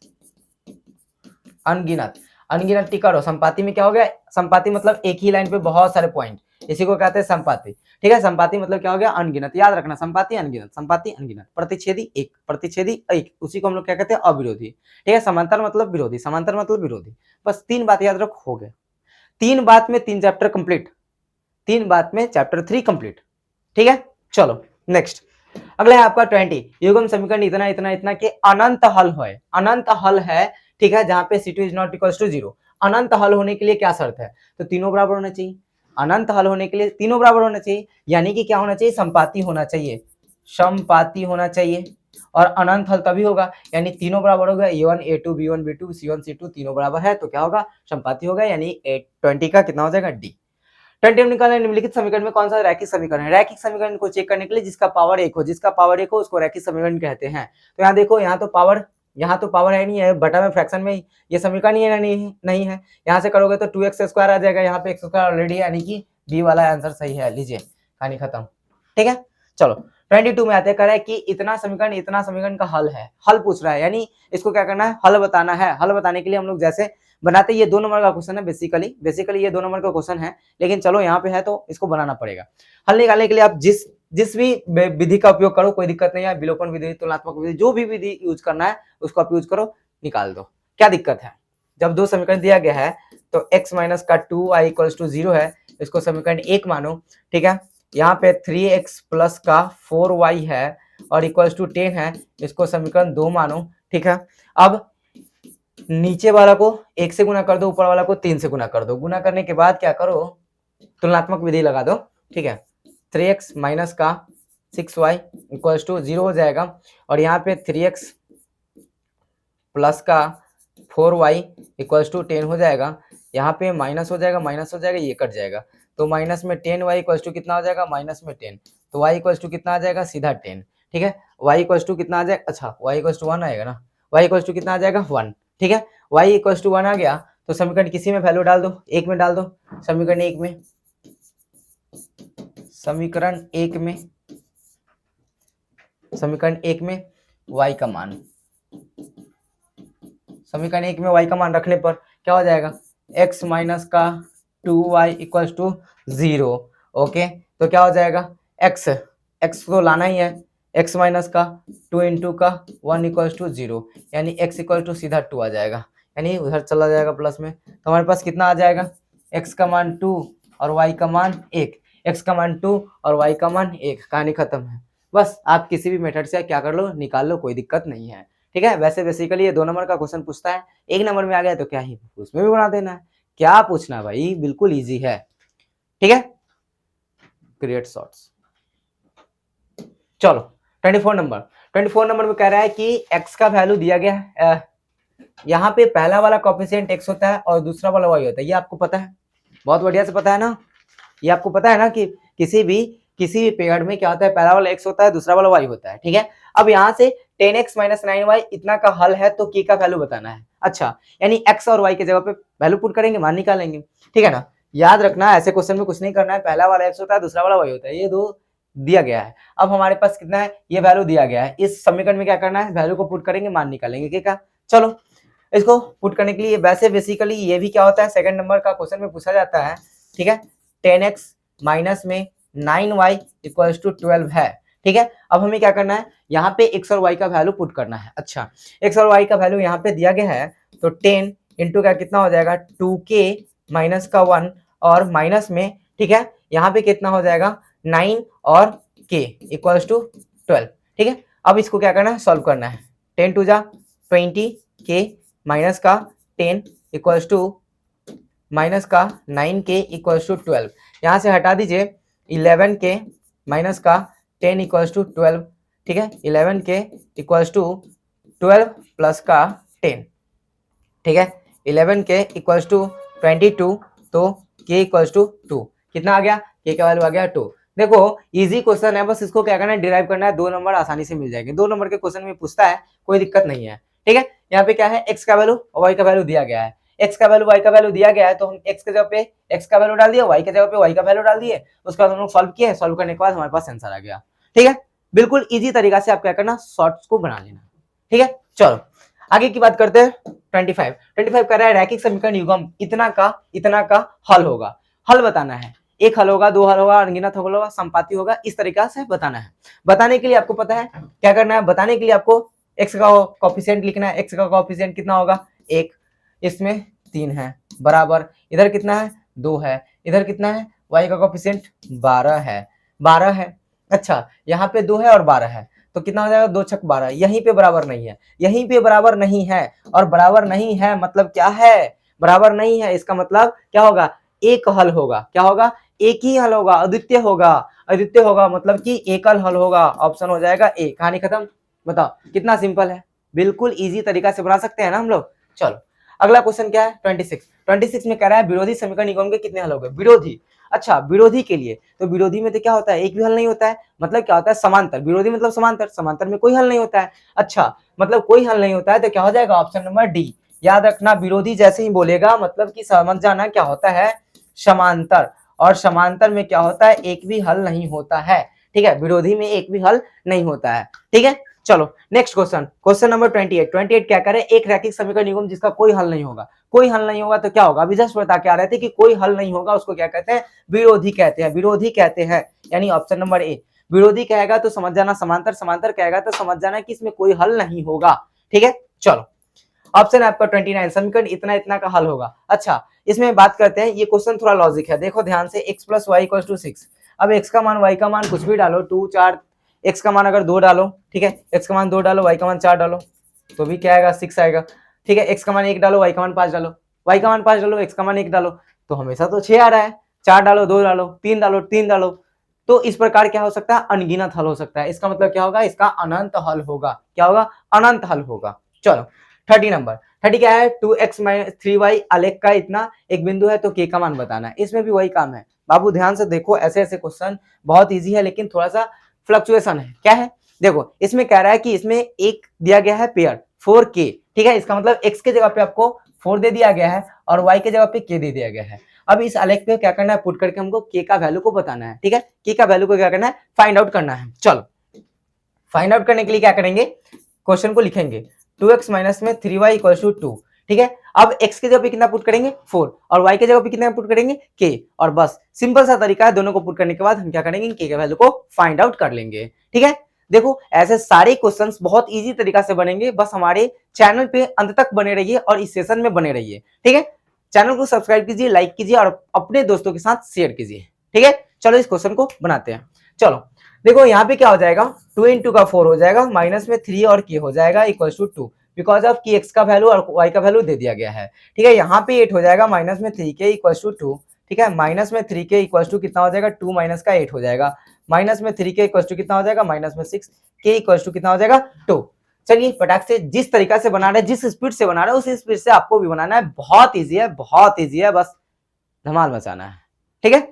अनगिनत, अनगिनत टिकर हो। संपाति में क्या हो गया, संपाति मतलब एक ही लाइन पे बहुत सारे पॉइंट, इसी को कहते हैं संपाति। ठीक है, संपाति मतलब क्या हो गया, अनगिनत। याद रखना, संपाति अनगिनत, संपाति अनगिनत। प्रतिच्छेदी एक, प्रतिच्छेदी एक, उसी को हम लोग क्या कहते हैं, अविरोधी। ठीक है, समांतर मतलब विरोधी, समांतर मतलब विरोधी। बस 3 बात याद रखो, हो गया। 3 बात में 3 चैप्टर कंप्लीट, 3 बात में चैप्टर 3 कंप्लीट। ठीक है, चलो नेक्स्ट। अगला है आपका 20, युग्म समीकरण इतना इतना इतना के अनंत हल है, अनंत हल है। ठीक है, जहां पे C2 is not equals to 0। अनंत हल होने के लिए क्या शर्त है, तो तीनों बराबर होना चाहिए। अनंत हल होने के लिए तीनों बराबर होना चाहिए, यानी कि क्या होना चाहिए, समपाती होना चाहिए, समपाती होना चाहिए। और अनंत हल तभी होगा, यानी तीनों बराबर होगा, A1 A2 B1 B2 C1 C2 तीनों बराबर है, तो क्या होगा, समपाती होगा, यानी 20 का कितना हो जाएगा, डी। 20 निकालना है, निम्नलिखित समीकरण में कौन सा रैखिक समीकरण है। रैखिक समीकरण को चेक करने के लिए जिसका पावर 1 हो, जिसका पावर 1 हो उसको रैखिक समीकरण कहते हैं। तो यहाँ देखो, यहाँ तो पावर है नहीं है, बटा में फ्रैक्शन में ये समीकरण ही है, नहीं है। यहाँ से करोगे तो 2x² आ जाएगा, यहाँ पे x² ऑलरेडी है, यानी कि बी वाला आंसर सही है। लीजिए, कहानी खत्म। ठीक है, चलो 22 में आते हैं, कह रहा है कि इतना समीकरण का हल है, हल पूछ रहा है, यानी इसको क्या करना है, हल बताना है। हल बताने के लिए हम लोग जैसे बनाते, ये 2 नंबर का क्वेश्चन है, बेसिकली ये 2 नंबर का क्वेश्चन है, लेकिन चलो यहाँ पे है तो इसको बनाना पड़ेगा। हल निकालने के लिए आप जिस भी विधि का उपयोग करो, कोई दिक्कत नहीं है, विलोपन विधि, तुलनात्मक विधि, जो भी विधि यूज करना है उसको आप यूज करो, निकाल दो। क्या दिक्कत है, जब 2 समीकरण दिया गया है तो x माइनस का 2y इक्वल्स टू 0 है, इसको समीकरण 1 मानो। ठीक है, यहाँ पे 3x प्लस का 4y है और इक्वल्स टू 10 है, इसको समीकरण 2 मानो। ठीक है, अब नीचे वाला को 1 से गुना कर दो, ऊपर वाला को 3 से गुना कर दो। गुना करने के बाद क्या करो, तुलनात्मक विधि लगा दो। ठीक है, 3x माइनस का 6y इक्वल्स टू 0 हो जाएगा, और यहाँ पे 3x प्लस का 4y इक्वल्स टू 10 हो जाएगा। यहाँ पे माइनस हो जाएगा, ये कट जाएगा, तो माइनस में 10y इक्वल्स टू कितना हो जाएगा, माइनस में 10, तो y इक्वल्स टू कितना आ जाएगा, सीधा 10। ठीक है, y इक्वल्स टू कितना आ जाएगा, अच्छा y इक्वल्स टू 1 आएगा ना, y इक्वल्स टू कितना आ जाएगा, 1। ठीक है, y इक्वल्स टू 1 आ गया, तो समीकरण किसी में वैल्यू डाल दो, 1 में डाल दो। समीकरण 1 में, समीकरण 1 में, समीकरण 1 में y का मान, समीकरण 1 में y का मान रखने पर क्या हो जाएगा, x माइनस का 2y इक्वल्स टू 0। ओके, तो क्या हो जाएगा, x को लाना ही है, x माइनस का 2 इंटू का 1 इक्वल्स टू 0, यानी x इक्वल टू सीधा 2 आ जाएगा, यानी उधर चला जाएगा प्लस में, तो हमारे पास कितना आ जाएगा, x का मान 2 और y का मान 1, x का मान 2 और y का मान 1। कहानी खत्म है। बस आप किसी भी मेथड से क्या कर लो, निकाल लो, कोई दिक्कत नहीं है। ठीक है, वैसे बेसिकली ये 2 नंबर का क्वेश्चन पूछता है, 1 नंबर में आ गया तो क्या ही उसमें भी बना देना है, क्या पूछना भाई, बिल्कुल इजी है। ठीक है, क्रिएट शॉर्ट्स। चलो 24 नंबर में कह रहा है कि x का वैल्यू दिया गया है, यहाँ पे पहला वाला कोएफिशिएंट x होता है और दूसरा वाला y होता है, ये आपको पता है, बहुत बढ़िया से पता है ना, ये आपको पता है ना कि किसी भी पेड़ में क्या होता है, पहला वाला x होता है, दूसरा वाला y होता है। ठीक है, अब यहाँ से 10x माइनस 9y इतना का हल है, तो k का वैल्यू बताना है। अच्छा, यानी x और y के जगह पे वैल्यू पुट करेंगे, मान निकालेंगे। ठीक है ना, याद रखना ऐसे क्वेश्चन में कुछ नहीं करना है, पहला वाला x होता है, दूसरा वाला y होता है, ये 2 दिया गया है। अब हमारे पास कितना है, ये वैल्यू दिया गया है, इस समीकरण में क्या करना है, वैल्यू को पुट करेंगे, मान निकालेंगे। ठीक है, चलो इसको पुट करने के लिए, वैसे बेसिकली ये भी क्या होता है, सेकंड नंबर का क्वेश्चन में पूछा जाता है। ठीक है, 10x माइनस में 9y इक्वल्स टू 12 है। ठीक है, अब हमें क्या करना है, यहाँ पे x और y का वैल्यू पुट करना है। अच्छा, x और y का वैल्यू यहाँ पे दिया गया है, तो 10 इंटू क्या कितना हो जाएगा 2k माइनस का 1 और माइनस में, ठीक है, यहाँ पे कितना हो जाएगा 9 और k इक्वल्स टू 12। ठीक है, अब इसको क्या करना है, सॉल्व करना है। 10 टू जा 20, k माइनस का 10 इक्वल्स टू माइनस का 9k इक्वल्स टू 12। यहाँ से हटा दीजिए 11k माइनस का 10 इक्वल्स टू 12। ठीक है, 11k इक्वल्स टू 12 प्लस का 10। ठीक है, 11k इक्वल्स टू 22, तो k इक्वल्स टू 2। कितना आ गया, k का वैल्यू आ गया 2। देखो इजी क्वेश्चन है, बस इसको क्या करना है, डिराइव करना है, 2 नंबर आसानी से मिल जाएंगे। 2 नंबर के क्वेश्चन में पूछता है, कोई दिक्कत नहीं है। ठीक है, यहाँ पे क्या है, x का वैल्यू और y का वैल्यू दिया गया है। x का वैल्यू y का वैल्यू दिया गया है, तो हम x के जगह पे x का वैल्यू डाल दिया, y के जगह पे y का वैल्यू डाल दिए, उसके बाद हम लोग सॉल्व किए। सॉल्व करने के बाद हमारे पास आंसर आ गया। ठीक है, बिल्कुल इजी तरीका से आप क्या करना, शॉर्ट्स को बना लेना। ठीक है, चलो आगे की बात करते हैं। 25 कर रहा है, रैखिक समीकरण युग्म इतना का हल होगा। हल बताना है, एक हल होगा, 2 हल होगा, अनगिनत हल होगा, संपाती होगा, इस तरीका से बताना है। बताने के लिए आपको पता है क्या करना है, बताने के लिए आपको x का कोएफिशिएंट लिखना है। x का कोएफिशिएंट कितना होगा 1, इसमें 3 है, बराबर इधर कितना है 2 है, इधर कितना है y का कोएफिशिएंट 12 है, 12 है। अच्छा, यहाँ पे 2 है और 12 है, तो कितना हो जाएगा 2 छक 12। यहीं पे बराबर नहीं है, यहीं पे बराबर नहीं है, और बराबर नहीं है मतलब क्या है, बराबर नहीं है इसका मतलब क्या होगा, एक हल होगा। क्या होगा, एक ही हल होगा, अद्वितीय होगा। अद्वितीय होगा मतलब कि एकल हल होगा। ऑप्शन हो जाएगा ए। कहानी खत्म। बताओ कितना सिंपल है, बिल्कुल इजी तरीका से बना सकते हैं ना हम लोग। चलो अगला क्वेश्चन क्या है 26 में कह रहा है विरोधी समीकरण युग्म के कितने हल हो गए। विरोधी, अच्छा विरोधी के लिए, तो विरोधी में तो क्या होता है, एक भी हल नहीं होता है। मतलब क्या होता है, समांतर। विरोधी मतलब समांतर, समांतर में कोई हल नहीं होता है। अच्छा, मतलब कोई हल नहीं होता है, तो क्या हो जाएगा ऑप्शन नंबर डी। याद रखना, विरोधी जैसे ही बोलेगा मतलब कि समझ जाना क्या होता है, समांतर। और समांतर में क्या होता है, एक भी हल नहीं होता है। ठीक है, विरोधी में एक भी हल नहीं होता है। ठीक है, चलो नेक्स्ट क्वेश्चन, क्वेश्चन नंबर 28 क्या करे, एक रैखिक समीकरण युग्म जिसका कोई हल नहीं होगा। कोई हल नहीं होगा तो क्या होगा, अभी जस्ट बता के आ रहे थे कि कोई हल नहीं होगा उसको क्या कहते हैं, विरोधी कहते हैं। विरोधी कहते हैं, यानी ऑप्शन नंबर ए। विरोधी कहेगा तो समझ जाना समांतर, समांतर कहेगा तो समझ जाना कि इसमें कोई हल नहीं होगा। ठीक है, चलो ऑप्शन है आपका 29, समीकरण इतना इतना का हल होगा। अच्छा, इसमें बात करते हैं, ये क्वेश्चन थोड़ा लॉजिक है, देखो ध्यान से। x plus y equal to 6। अब x का मान y का मान कुछ भी डालो, 2 4, x का मान अगर 2 डालो, ठीक है, x का मान 2 डालो, y का मान 4 डालो, तो भी क्या आएगा 6 आएगा। ठीक है, x का मान 1 डालो, y का मान 5 डालो, y का मान 5 डालो, x का मान 1 डालो, तो हमेशा तो 6 आ रहा है। 4 डालो, 2 डालो, 3 डालो, 3 डालो, तो इस प्रकार क्या हो सकता है, अनगिनत हल हो सकता है। इसका मतलब क्या होगा, इसका अनंत हल होगा। क्या होगा, अनंत हल होगा। चलो 30 नंबर, 30 क्या है, 2x माइनस 3y आलेख का इतना एक बिंदु है, तो k का मान बताना है। इसमें भी वही काम है बाबू, ध्यान से देखो। ऐसे ऐसे क्वेश्चन बहुत इजी है, लेकिन थोड़ा सा फ्लक्चुएशन है। क्या है, देखो इसमें कह रहा है कि इसमें एक दिया गया है पेयर 4k। ठीक है, इसका मतलब x के जगह पे आपको 4 दे दिया गया है और y के जगह पे k दे दिया गया है। अब इस आलेख पे क्या करना है, पुट करके हमको k का वैल्यू को बताना है। ठीक है, k का वैल्यू को क्या करना है, फाइंड आउट करना है। चलो फाइंड आउट करने के लिए क्या करेंगे, क्वेश्चन को लिखेंगे 2x माइनस में 3y इक्वल टू 2। ठीक है, अब x के जगह पे कितना पुट करेंगे 4, और y के जगह पे कितना पुट करेंगे k, और बस सिंपल सा तरीका है। दोनों को पुट करने के बाद हम क्या करेंगे, k के वैल्यू को फाइंड आउट कर लेंगे। ठीक है, देखो ऐसे सारे क्वेश्चंस बहुत इजी तरीका से बनेंगे, बस हमारे चैनल पे अंत तक बने रहिए और इस सेशन में बने रहिए। ठीक है, चैनल को सब्सक्राइब कीजिए, लाइक कीजिए और अपने दोस्तों के साथ शेयर कीजिए। ठीक है, चलो इस क्वेश्चन को बनाते हैं। चलो देखो यहाँ पे क्या हो जाएगा, 2 इंटू का 4 हो जाएगा, माइनस में 3 और k हो जाएगा इक्वल टू 2, बिकॉज ऑफ की x का वैल्यू और y का वैल्यू दे दिया गया है। ठीक है, यहाँ पे 8 हो जाएगा, माइनस में 3k इक्वल टू 2। ठीक है, माइनस में 3k इक्वल टू कितना हो जाएगा, 2 माइनस का 8 हो जाएगा, माइनस में 3k इक्वल टू कितना हो जाएगा, माइनस में 6k इक्वल टू कितना हो जाएगा 2। चलिए फटाक से, जिस तरीका से बना रहे हैं, जिस स्पीड से बना रहे हैं, उस स्पीड से आपको भी बनाना है। बहुत ईजी है, बहुत ईजी है, बस धमाल मचाना है। ठीक है,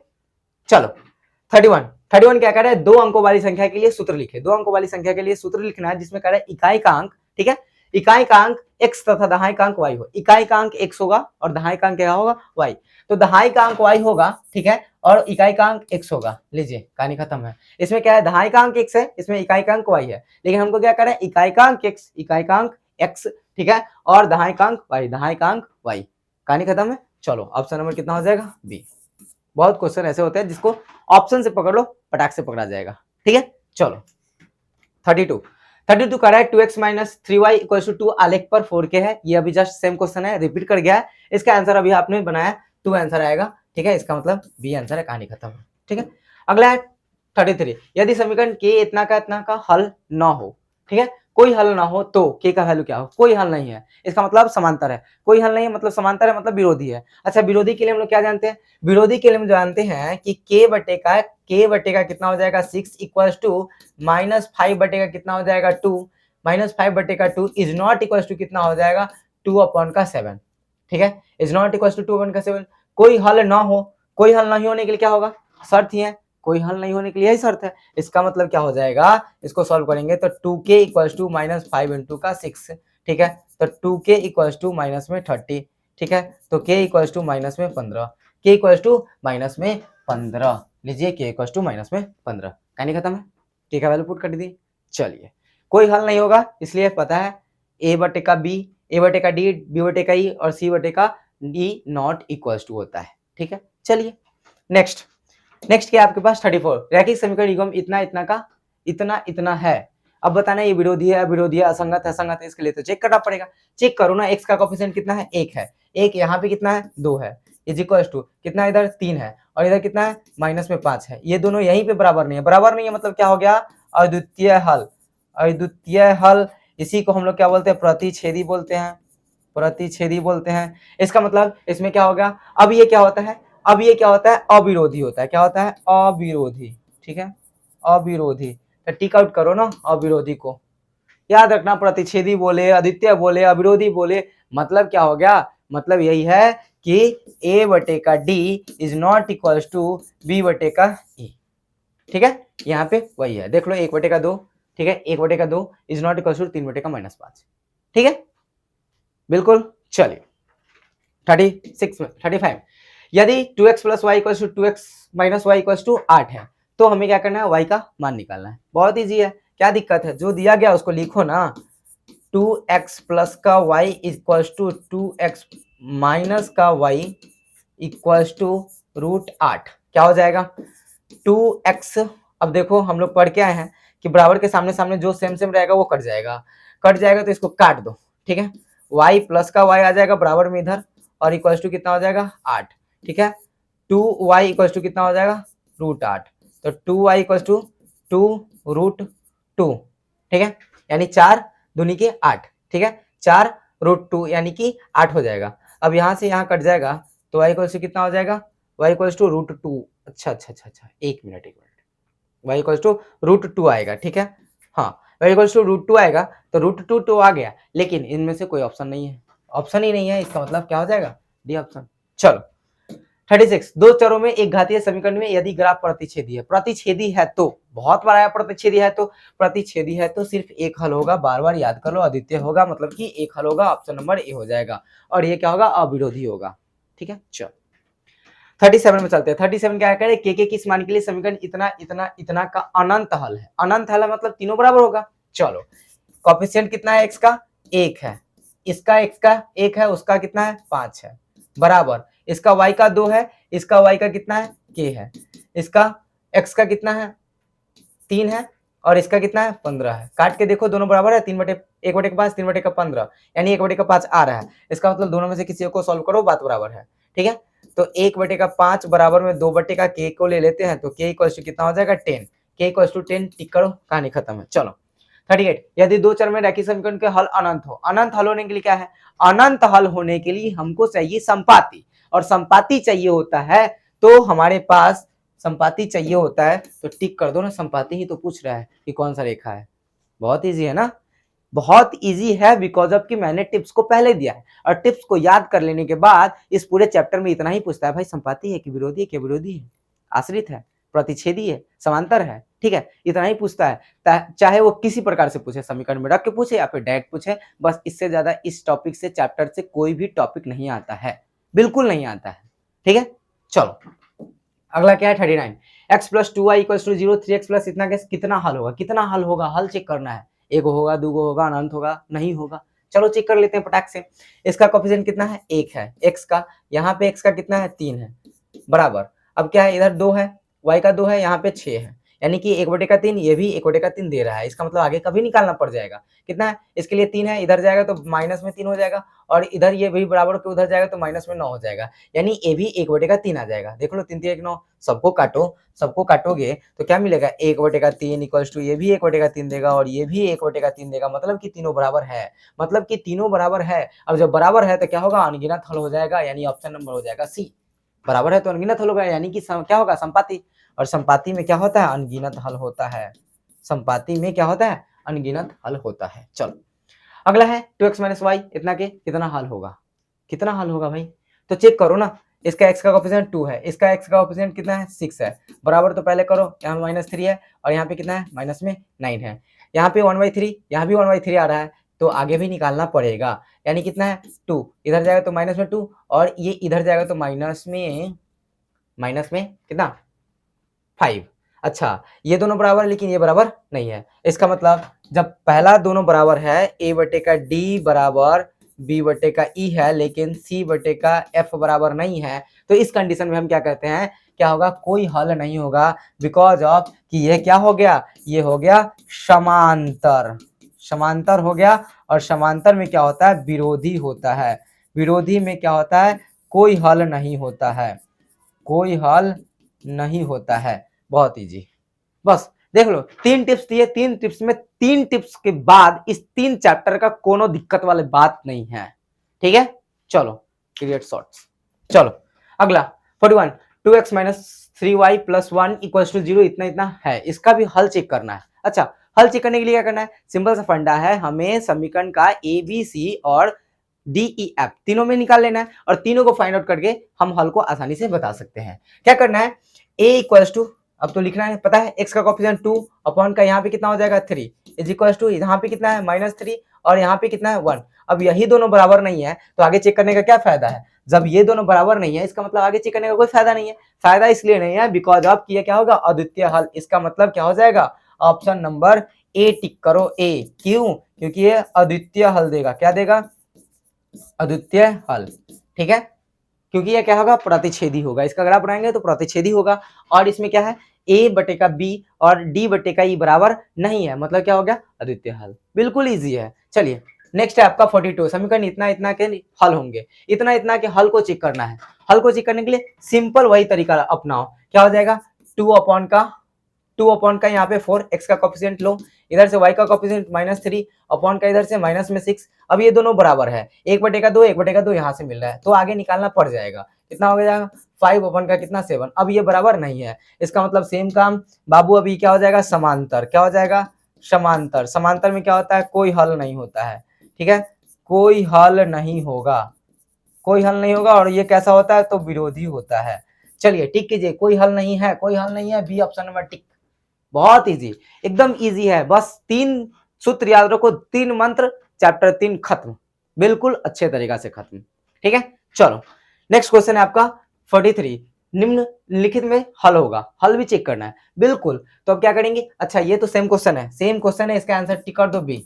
चलो 31 क्या कह रहा है, 2 अंकों वाली संख्या के लिए सूत्र लिखे। 2 अंकों वाली संख्या के लिए सूत्र लिखना है, जिसमें कह रहा है इकाई का अंक, ठीक है, इकाई का अंक x तथा दहाई का अंक y हो। इकाई का अंक x होगा और दहाई का अंक क्या होगा y, तो दहाई का अंक y होगा, ठीक है, और इकाई का अंक x होगा। लीजिए कहानी खत्म है। इसमें क्या है, दहाई का अंक x है, इसमें इकाई का अंक y है, लेकिन हमको क्या करना है, इकाई का अंक x, इकाई का अंक x, ठीक है, और दहाई का अंक y, दहाई का अंक y। कहानी खत्म है। चलो ऑप्शन नंबर कितना हो जाएगा, बी। बहुत क्वेश्चन ऐसे होते हैं जिसको ऑप्शन से पकड़ लो, पटाख से पकड़ा जाएगा। ठीक है, चलो 32 कर रहा है 2x minus 3y equal to 2 आलेख पर 4k है। ये अभी जस्ट सेम क्वेश्चन है, रिपीट कर गया है। इसका आंसर अभी आपने बनाया 2 आंसर आएगा। ठीक है, इसका मतलब बी आंसर है, कहानी खत्म। ठीक है, अगला है 33, यदि समीकरण k इतना का हल ना हो, ठीक है, कोई हल ना हो तो k का वैल्यू क्या हो? कोई हल नहीं है, इसका मतलब समांतर है। कोई हल नहीं है मतलब समांतर है, मतलब विरोधी है। अच्छा, विरोधी के लिए हम लोग क्या जानते हैं? विरोधी के लिए हम जानते हैं कि k बटे का कितना हो जाएगा 6 इक्वल टू माइनस 5 बटे का कितना हो जाएगा 2, माइनस 5 बटे का 2 इज नॉट इक्वल टू कितना हो जाएगा 2 अपॉन का 7। ठीक है, is not equal to 2 upon का 7। कोई हल ना हो, कोई हल नहीं होने के लिए क्या होगा? शर्त ही है, कोई हल नहीं होने के लिए यही शर्त है। इसका मतलब क्या हो जाएगा? इसको सॉल्व करेंगे तो 2k equal to minus 5 into का 6। ठीक है, तो 2k इक्वल टू माइनस में 30। ठीक है, तो k इक्वल टू माइनस में 15, k इक्वल टू माइनस में 15 लीजिए, k इक्वल टू माइनस में 15। कहानी खत्म है। ठीक है, वैल्यू पुट कर दी। चलिए, कोई हल नहीं होगा इसलिए पता है a बटे का b, a बटे का d, b बटे का e और c बटे का d नॉट इक्वल टू होता है। ठीक है, चलिए नेक्स्ट क्या आपके पास 34, रैखिक समीकरण युग्म इतना इतना का इतना इतना है। अब बताना ये विरोधी है, अविरोधी है, असंगत है, संगत है, इसके लिए तो चेक करना पड़ेगा। चेक करो ना, x का कोफिशिएंट कितना है? 1 है, 1 यहाँ पे कितना है? 2 है, इज इक्वल टू कितना इधर 3 है और इधर कितना है? माइनस में 5 है। ये दोनों यहीं पे बराबर नहीं है, बराबर नहीं है मतलब क्या हो गया? अद्वितीय हल। अद्वितीय हल इसी को हम लोग क्या बोलते हैं? प्रतिच्छेदी बोलते हैं, प्रतिच्छेदी बोलते हैं। इसका मतलब इसमें क्या हो गया? अब ये क्या होता है? अब ये क्या होता है? अविरोधी होता है। क्या होता है? अविरोधी। ठीक है, अविरोधी। तो टिक आउट करो ना अविरोधी को, याद रखना। प्रतिच्छेदी बोले, अद्वितीय बोले, अविरोधी बोले, मतलब क्या हो गया? मतलब यही है कि a बटे का d is not equal to b बटे का e। ठीक है, यहाँ पे वही है, देख लो 1 बटे का 2। ठीक है, 1 बटे का 2 इज नॉट इक्वल टू 3 बटे का माइनस 5। ठीक है, बिल्कुल। चलिए 35, यदि 2x plus y equal to 2x minus y equal to 8 है तो हमें क्या करना है? y का मान निकालना है। बहुत इजी है, क्या दिक्कत है? जो दिया गया उसको लिखो ना। 2x प्लस का y equal to 2x minus का y इक्वल टू रूट 8। क्या हो जाएगा? 2x, अब देखो हम लोग पढ़ के आए हैं कि बराबर के सामने सामने जो सेम सेम रहेगा वो कट जाएगा, कट जाएगा तो इसको काट दो। ठीक है, y प्लस का y आ जाएगा बराबर में इधर और इक्वल टू कितना हो जाएगा? 8। ठीक है, 2y इक्वल टू कितना हो जाएगा? रूट 8। तो 2y इक्वल टू 2 रूट 2। ठीक है, यानी 4 दूनी के 8। ठीक है, 4 रूट 2 यानी कि 8 हो जाएगा। अब यहाँ से यहाँ कट जाएगा तो y इक्वल टू कितना हो जाएगा? y equal to root 2। अच्छा, एक minute y equal to root 2 आएगा। ठीक है, हाँ, y इक्वल टू रूट 2 आएगा तो रूट 2 तो आ गया, लेकिन इनमें से कोई ऑप्शन नहीं है, ऑप्शन ही नहीं है। इसका मतलब क्या हो जाएगा? D option. चलो 36, दो चरों में एक घातीय समीकरण में यदि ग्राफ प्रतिच्छेदी है, प्रतिच्छेदी है तो बहुत बार आया, प्रतिच्छेदी है तो सिर्फ एक हल होगा। बार बार याद कर लो, अद्वितीय होगा मतलब कि एक हल होगा, ऑप्शन नंबर ए हो जाएगा। और ये क्या होगा? अविरोधी होगा। ठीक है, चलो 37 में चलते हैं। 37 क्या कह रहे? के किस मान के लिए समीकरण इतना इतना इतना का अनंत हल है। अनंत हल है मतलब तीनों बराबर होगा। चलो, कोफिशिएंट कितना है x का? 1 है, इसका x का 1 है, उसका कितना है? 5 है, बराबर इसका y का 2 है, इसका y का कितना है? k है, इसका x का कितना है? 3 है और इसका कितना है? 15 है। काट के देखो दोनों बराबर है, 1 बटे का 5, 3 बटे का 15 यानी 1 बटे का 5 आ रहा है। इसका मतलब दोनों में से किसी को सॉल्व करो, बात बराबर है। ठीक है, तो 1 बटे का 5 बराबर में 2 बटे का k को ले लेते हैं तो k इक्वल टू कितना हो जाएगा? 10। k इक्वल टू 10 टिक करो, कहानी खत्म है। चलो 38, यदि दो चर में रैखिक समीकरण के हल अनंत हो। अनंत हल होने के लिए क्या है? अनंत हल होने के लिए हमको चाहिए संपाति, और संपाति चाहिए होता है तो हमारे पास संपाति चाहिए होता है तो टिक कर दो ना, संपाति ही तो पूछ रहा है कि कौन सा रेखा है। बहुत इजी है ना, बहुत इजी है, बिकॉज ऑफ कि मैंने टिप्स को पहले दिया है और टिप्स को याद कर लेने के बाद इस पूरे चैप्टर में इतना ही पूछता है, भाई संपाति है कि विरोधी है, क्या विरोधी है, आश्रित है, प्रतिच्छेदी है, समांतर है। ठीक है, इतना ही पूछता है, चाहे वो किसी प्रकार से पूछे, समीकरण में रख के पूछे या फिर डायरेक्ट पूछे, बस इससे ज्यादा इस टॉपिक से, चैप्टर से कोई भी टॉपिक नहीं आता है, बिल्कुल नहीं आता है। ठीक है, चलो अगला क्या है 39, x plus 2y equal to 0, 3x plus इतना का कितना हल होगा? कितना हल होगा? हल चेक करना है, एक होगा, दो होगा, अनंत होगा, नहीं होगा। चलो चेक कर लेते हैं पटाख से। इसका कोफिशिएंट कितना है? 1 है, x का, यहाँ पे x का कितना है? 3 है, बराबर अब क्या है, इधर 2 है, y का 2 है, यहाँ पे 6 है, यानी कि 1/3, ये भी 1/3 दे रहा है। इसका मतलब आगे कभी निकालना पड़ जाएगा। कितना है, इसके लिए 3 है, इधर जाएगा तो माइनस में 3 हो जाएगा, और इधर ये भी बराबर के उधर जाएगा तो माइनस में 9 हो जाएगा, यानी ये भी 1/3 आ जाएगा। देख लो 3 3 1 9, सबको काटो, सबको काटोगे तो क्या मिलेगा, 1/3 इक्वल्स टू ये भी 1/3 देगा और ये भी 1/3 देगा, मतलब कि तीनों बराबर है, मतलब कि तीनों बराबर है। अब जब बराबर है तो क्या होगा, अनगिनत हल हो जाएगा, यानी ऑप्शन नंबर हो जाएगा सी। बराबर है तो अनगिनत हल होगा, यानी कि क्या होगा, संपाति, और संपाति में क्या होता है, अनगिनत हल होता है। संपाति में क्या होता है, अनगिनत हल होता है। चलो अगला है 2x माइनस वाई, इतना के कितना हल होगा, कितना हल होगा भाई, तो चेक करो ना। इसका x का कोएफिशिएंट 2 है, इसका x का कोएफिशिएंट कितना है, 6 है, बराबर तो पहले करो, यहाँ -3 है और यहाँ पे कितना है, माइनस में 9 है, यहाँ पे 1/3, यहाँ भी 1/3 आ रहा है, तो आगे भी निकालना पड़ेगा, यानी कितना है 2, इधर जाएगा तो माइनस में 2 और ये इधर जाएगा तो माइनस में कितना 5। अच्छा ये दोनों बराबर है लेकिन ये बराबर नहीं है, इसका मतलब जब पहला दोनों बराबर है, a/d बराबर b/e है लेकिन c/f बराबर नहीं है, तो इस कंडीशन में हम क्या कहते हैं, क्या होगा, कोई हल नहीं होगा, बिकॉज ऑफ कि ये क्या हो गया, ये हो गया समांतर, समांतर हो गया, और समांतर में क्या होता है, विरोधी होता है, विरोधी में क्या होता है, कोई हल नहीं होता है, कोई हल नहीं होता है। बहुत इजी, बस देख लो 3 टिप्स दिए, 3 टिप्स में 3 टिप्स के बाद इस 3 चैप्टर का कोनो दिक्कत वाली बात नहीं है, ठीक है। चलो क्रिएट शॉर्ट्स, चलो अगला 41, 2x minus 3y plus 1 equals to 0, इतना इतना है, इसका भी हल चेक करना है। अच्छा हल चेक करने के लिए क्या करना है, सिंपल सा फंडा है, हमें समीकरण का ए बी सी और डी ई एफ तीनों में निकाल लेना है, और तीनों को फाइंड आउट करके हम हल को आसानी से बता सकते हैं। क्या करना है, a इक्वल्स टू, अब तो लिखना है, पता है x का कोएफिशिएंट 2 अपॉन का यहाँ पे कितना हो जाएगा 3 इज इक्वल्स टू, यहाँ पे कितना है -3 और यहाँ पे कितना है 1। अब यही दोनों बराबर नहीं है तो आगे चेक करने का क्या फायदा है, जब ये दोनों बराबर नहीं है इसका मतलब आगे चेक करने का कोई फायदा नहीं है। फायदा इसलिए नहीं है बिकॉज ऑफ किया क्या होगा, अद्वितीय हल, इसका मतलब क्या हो जाएगा, ऑप्शन नंबर ए टिक करो, ए, क्यों, क्योंकि ये अद्वितीय हल देगा, क्या देगा, अद्वितीय हल, ठीक है, क्योंकि यह क्या होगा, प्रतिच्छेदी होगा, इसका ग्राफ बनाएंगे तो प्रतिच्छेदी होगा, और इसमें क्या है, a/b और d/e बराबर नहीं है, मतलब क्या हो गया, अद्वितीय हल, बिल्कुल इजी है। चलिए नेक्स्ट है आपका 42, समीकरण इतना इतना के हल होंगे, इतना इतना के हल को चेक करना है। हल को चेक करने के लिए सिंपल वही तरीका अपनाओ, क्या हो जाएगा, 2 अपॉन का यहाँ पे 4, x का कोएफिशिएंट लो, इधर से y का कोएफिशिएंट -3 अपॉन का इधर से माइनस में 6। अब ये दोनों बराबर है, 1/2 1/2 यहाँ से मिल रहा है तो आगे निकालना पड़ जाएगा, कितना हो जाएगा 5 अपॉन का कितना 7। अब ये बराबर नहीं है, इसका मतलब सेम काम बाबू, अभी क्या हो जाएगा, समांतर, क्या हो जाएगा, समांतर, समांतर में क्या होता है, कोई हल नहीं होता है, ठीक है, कोई हल नहीं होगा, कोई हल नहीं होगा, और ये कैसा होता है, तो विरोधी होता है। चलिए टिक कीजिए, कोई हल नहीं है, कोई हल नहीं है, बी ऑप्शन नंबर टिक, बहुत इजी, एकदम इजी है, बस 3 सूत्र याद रखो, 3 मंत्र, चैप्टर 3 खत्म, बिल्कुल अच्छे तरीका से खत्म, ठीक है। चलो नेक्स्ट क्वेश्चन है आपका 43, निम्नलिखित में हल होगा, हल भी चेक करना है, बिल्कुल। तो अब क्या करेंगे, अच्छा ये तो सेम क्वेश्चन है, सेम क्वेश्चन है, इसका आंसर टिक कर दो बी,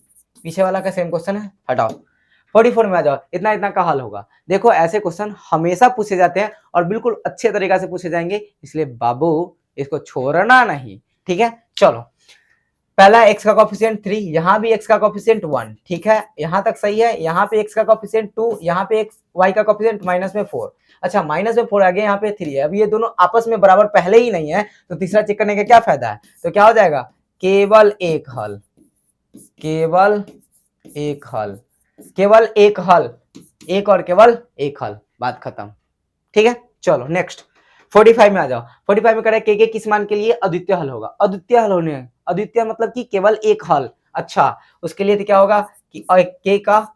पीछे वाला का सेम क्वेश्चन है, हटाओ। 44 में आ जाओ, इतना इतना का हल होगा। देखो ऐसे क्वेश्चन हमेशा पूछे जाते हैं और बिल्कुल अच्छे तरीका से पूछे जाएंगे, इसलिए बाबू इसको छोड़ना नहीं, ठीक है। चलो पहला x का कोएफिशिएंट 3, यहाँ भी x का कोएफिशिएंट 1, ठीक है, यहाँ तक सही है, यहाँ पे x का कोएफिशिएंट 2, यहाँ पे y का कोएफिशिएंट -4। अच्छा -4 आ गया, यहाँ पे 3 है, अब ये दोनों आपस में बराबर पहले ही नहीं है तो तीसरा चेक करने का क्या फायदा है, तो क्या हो जाएगा, केवल एक हल, केवल एक हल, केवल एक हल, एक और केवल एक हल, बात खत्म, ठीक है। चलो नेक्स्ट 45 में आ जाओ। 45 में करें के किस मान के लिए अद्वितीय हल होगा, अद्वितीय हल होने, अद्वितीय मतलब कि केवल एक हल। अच्छा उसके लिए तो क्या होगा कि के का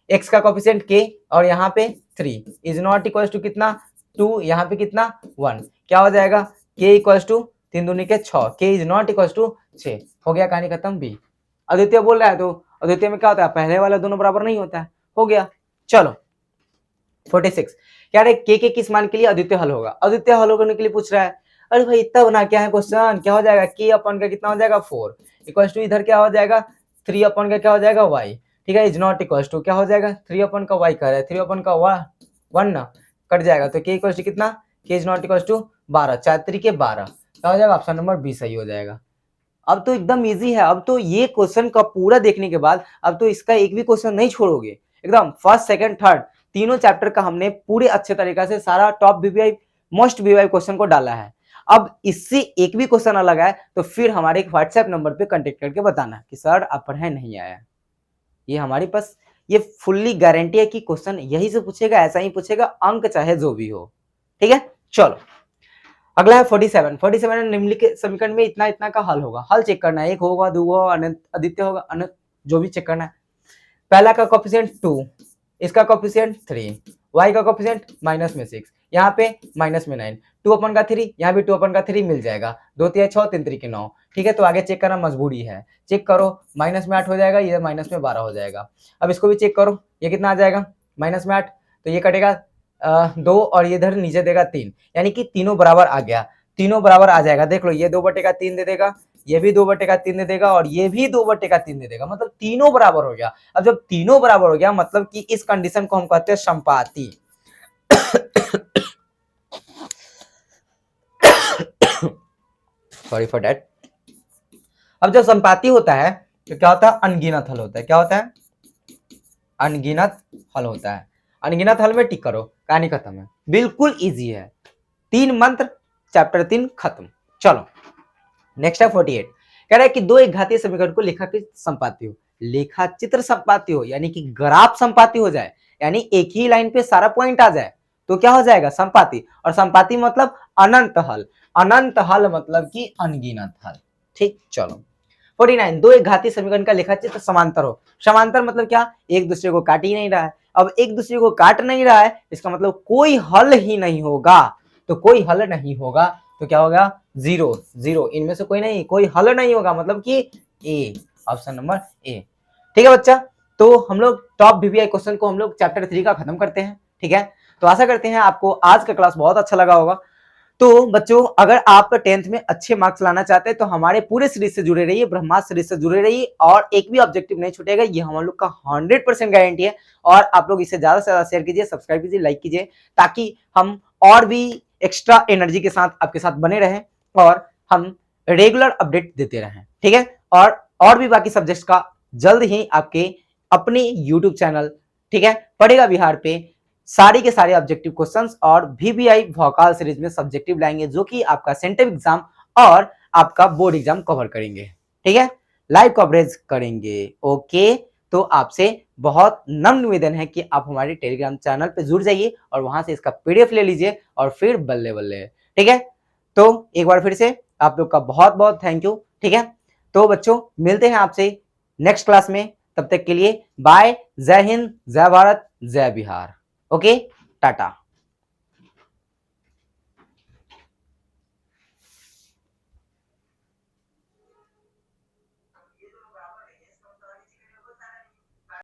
x का कोएफिशिएंट k और यहाँ पे 3 इज नॉट इक्वल टू कितना 2, यहाँ पे कितना 1, क्या हो जाएगा k इक्वल टू 3 दूनी के 6, k is not equal to 6, हो गया कहानी खत्म। बी अद्वितीय बोल रहा है तो अद्वितीय में क्या होता है, पहले वाला दोनों बराबर नहीं होता है, हो गया। चलो 46 क्या रे के किस मान के लिए अद्वितीय हल होगा, अद्वितीय हल होने के लिए पूछ रहा है, अरे भाई इतना बना क्या है क्वेश्चन, क्या हो जाएगा k अपॉन का कितना हो जाएगा 4 इक्वल्स टू इधर क्या हो जाएगा 3 अपॉन का क्या हो जाएगा y, ठीक है, इज नॉट इक्वल्स टू क्या हो जाएगा 3 अपॉन का y कह रहा है, 3 अपॉन का 1 ना कट जाएगा तो k इक्वल्स टू कितना, k is not equals to 12, 4 तरीके 12, क्या हो जाएगा? ऑप्शन नंबर बी सही हो जाएगा। अब तो एकदम इजी है। अब तो ये क्वेश्चन का पूरा देखने के बाद अब तो इसका एक भी क्वेश्चन नहीं छोड़ोगे। एकदम फर्स्ट, सेकंड, थर्ड तीनों चैप्टर का हमने पूरे अच्छे तरीके से सारा top BBI, most BBI question को डाला है। अब इससे एक भी क्वेश्चन अलग है तो फिर हमारे एक व्हाट्सएप नंबर पे कांटेक्ट करके बताना कि सर आप पढ़े नहीं आया। ये हमारे पास ये फुल्ली गारंटी है कि क्वेश्चन यही से पूछेगा, ऐसा ही पूछेगा, अंक चाहे जो भी हो। ठीक है, चलो अगला है 47। 47 निम्नलिखित समीकरण में इतना इतना का हल होगा। हल चेक करना है, एक होगा, दो होगा, अनंत आदित्य होगा, अनंत, जो भी चेक करना है। पहला का कोफिशिएंट 2, इसका कोफिशिएंट 3, y का कोफिशिएंट माइनस में 6, यहाँ पे माइनस में 9, 2/3, यहाँ भी 2/3 मिल जाएगा। 2 3 6, 3 3 9। ठीक है, तो आगे चेक करना मजबूरी है। चेक करो, माइनस में 8 हो जाएगा, ये माइनस में 12 हो जाएगा। अब इसको भी चेक करो, ये कितना आ जाएगा? माइनस में 8, तो ये कटेगा 2 और ये इधर नीचे देगा 3, यानी कि तीनों बराबर आ गया। तीनों बराबर आ जाएगा, देख लो, ये 2/3 दे देगा, ये भी 2/3 दे देगा और ये भी 2/3 दे देगा, मतलब तीनों बराबर हो गया। अब जब तीनों बराबर हो गया मतलब कि इस कंडीशन को हम कहते हैं संपाती। Sorry for that. अब जब संपाती होता है तो क्या होता है? अनगिनत हल होता है। क्या होता है? अनगिनत हल होता है। अनगिनत हल में टिक करो, कहानी खत्म है। बिल्कुल इजी है। 3 मंत्र, चैप्टर 3 खत्म। चलो नेक्स्ट है 48। कह रहा है कि दो एक घातीय समीकरण को लेखाचित्र संपाती हो। लेखाचित्र संपाती हो यानी कि ग्राफ संपाती हो जाए, यानी एक ही लाइन पे सारा पॉइंट आ जाए तो क्या हो जाएगा? संपाती। और संपाती मतलब अनंत हल। अनंत हल मतलब कि अनगिनत हल। ठीक, चलो 49। दो एक घातीय समीकरण का लेखाचित्र समांतर हो। समांतर मतलब क्या? एक दूसरे को काट ही नहीं रहा है। अब एक दूसरे को काट नहीं रहा है इसका मतलब कोई हल ही नहीं होगा। तो कोई हल नहीं होगा तो क्या होगा? 0 0, इनमें से कोई नहीं, कोई हल नहीं होगा, मतलब कि ए, ऑप्शन नंबर ए। ठीक है बच्चा, तो हम लोग टॉप बीबीआई क्वेश्चन को हम लोग चैप्टर 3 का खत्म करते हैं। ठीक है, तो आशा करते हैं आपको आज का क्लास बहुत अच्छा लगा होगा। तो बच्चों अगर आप 10th में अच्छे मार्क्स लाना चाहते हैं तो हमारे पूरे सीरीज से जुड़े रहिए, ब्रह्मास्त्र सीरीज से जुड़े रहिए और एक भी ऑब्जेक्टिव नहीं छूटेगा, ये हम लोग का 100% गारंटी है। और आप लोग इसे ज्यादा से ज्यादा शेयर कीजिए, सब्सक्राइब कीजिए, लाइक कीजिए, ताकि हम और भी एक्स्ट्रा एनर्जी के साथ आपके साथ बने रहें और हम रेगुलर अपडेट देते रहें। ठीक है, और भी बाकी सब्जेक्ट्स का जल्द ही आपके अपने यूट्यूब चैनल, ठीक है, पढ़ेगा बिहार पे सारी के सारे ऑब्जेक्टिव क्वेश्चंस और VBI वोकाल सीरीज में सब्जेक्टिव लाएंगे, जो कि आपका सेंट्रल एग्जाम और आपका बोर्ड एग्जाम कवर करेंगे। ठीक है, लाइव कवरेज करेंगे। ओके, तो आपसे बहुत नम्र निवेदन है कि आप हमारे टेलीग्राम चैनल पे जुड़ जाइए और वहां से इसका PDF ले लीजिए और फिर बल्ले बल्ले। ठीक है, तो एक बार फिर से आप लोग का बहुत बहुत थैंक यू। ठीक है, तो बच्चों मिलते हैं आपसे नेक्स्ट क्लास में, तब तक के लिए बाय, जय हिंद, जय भारत, जय बिहार। ओके, टाटा।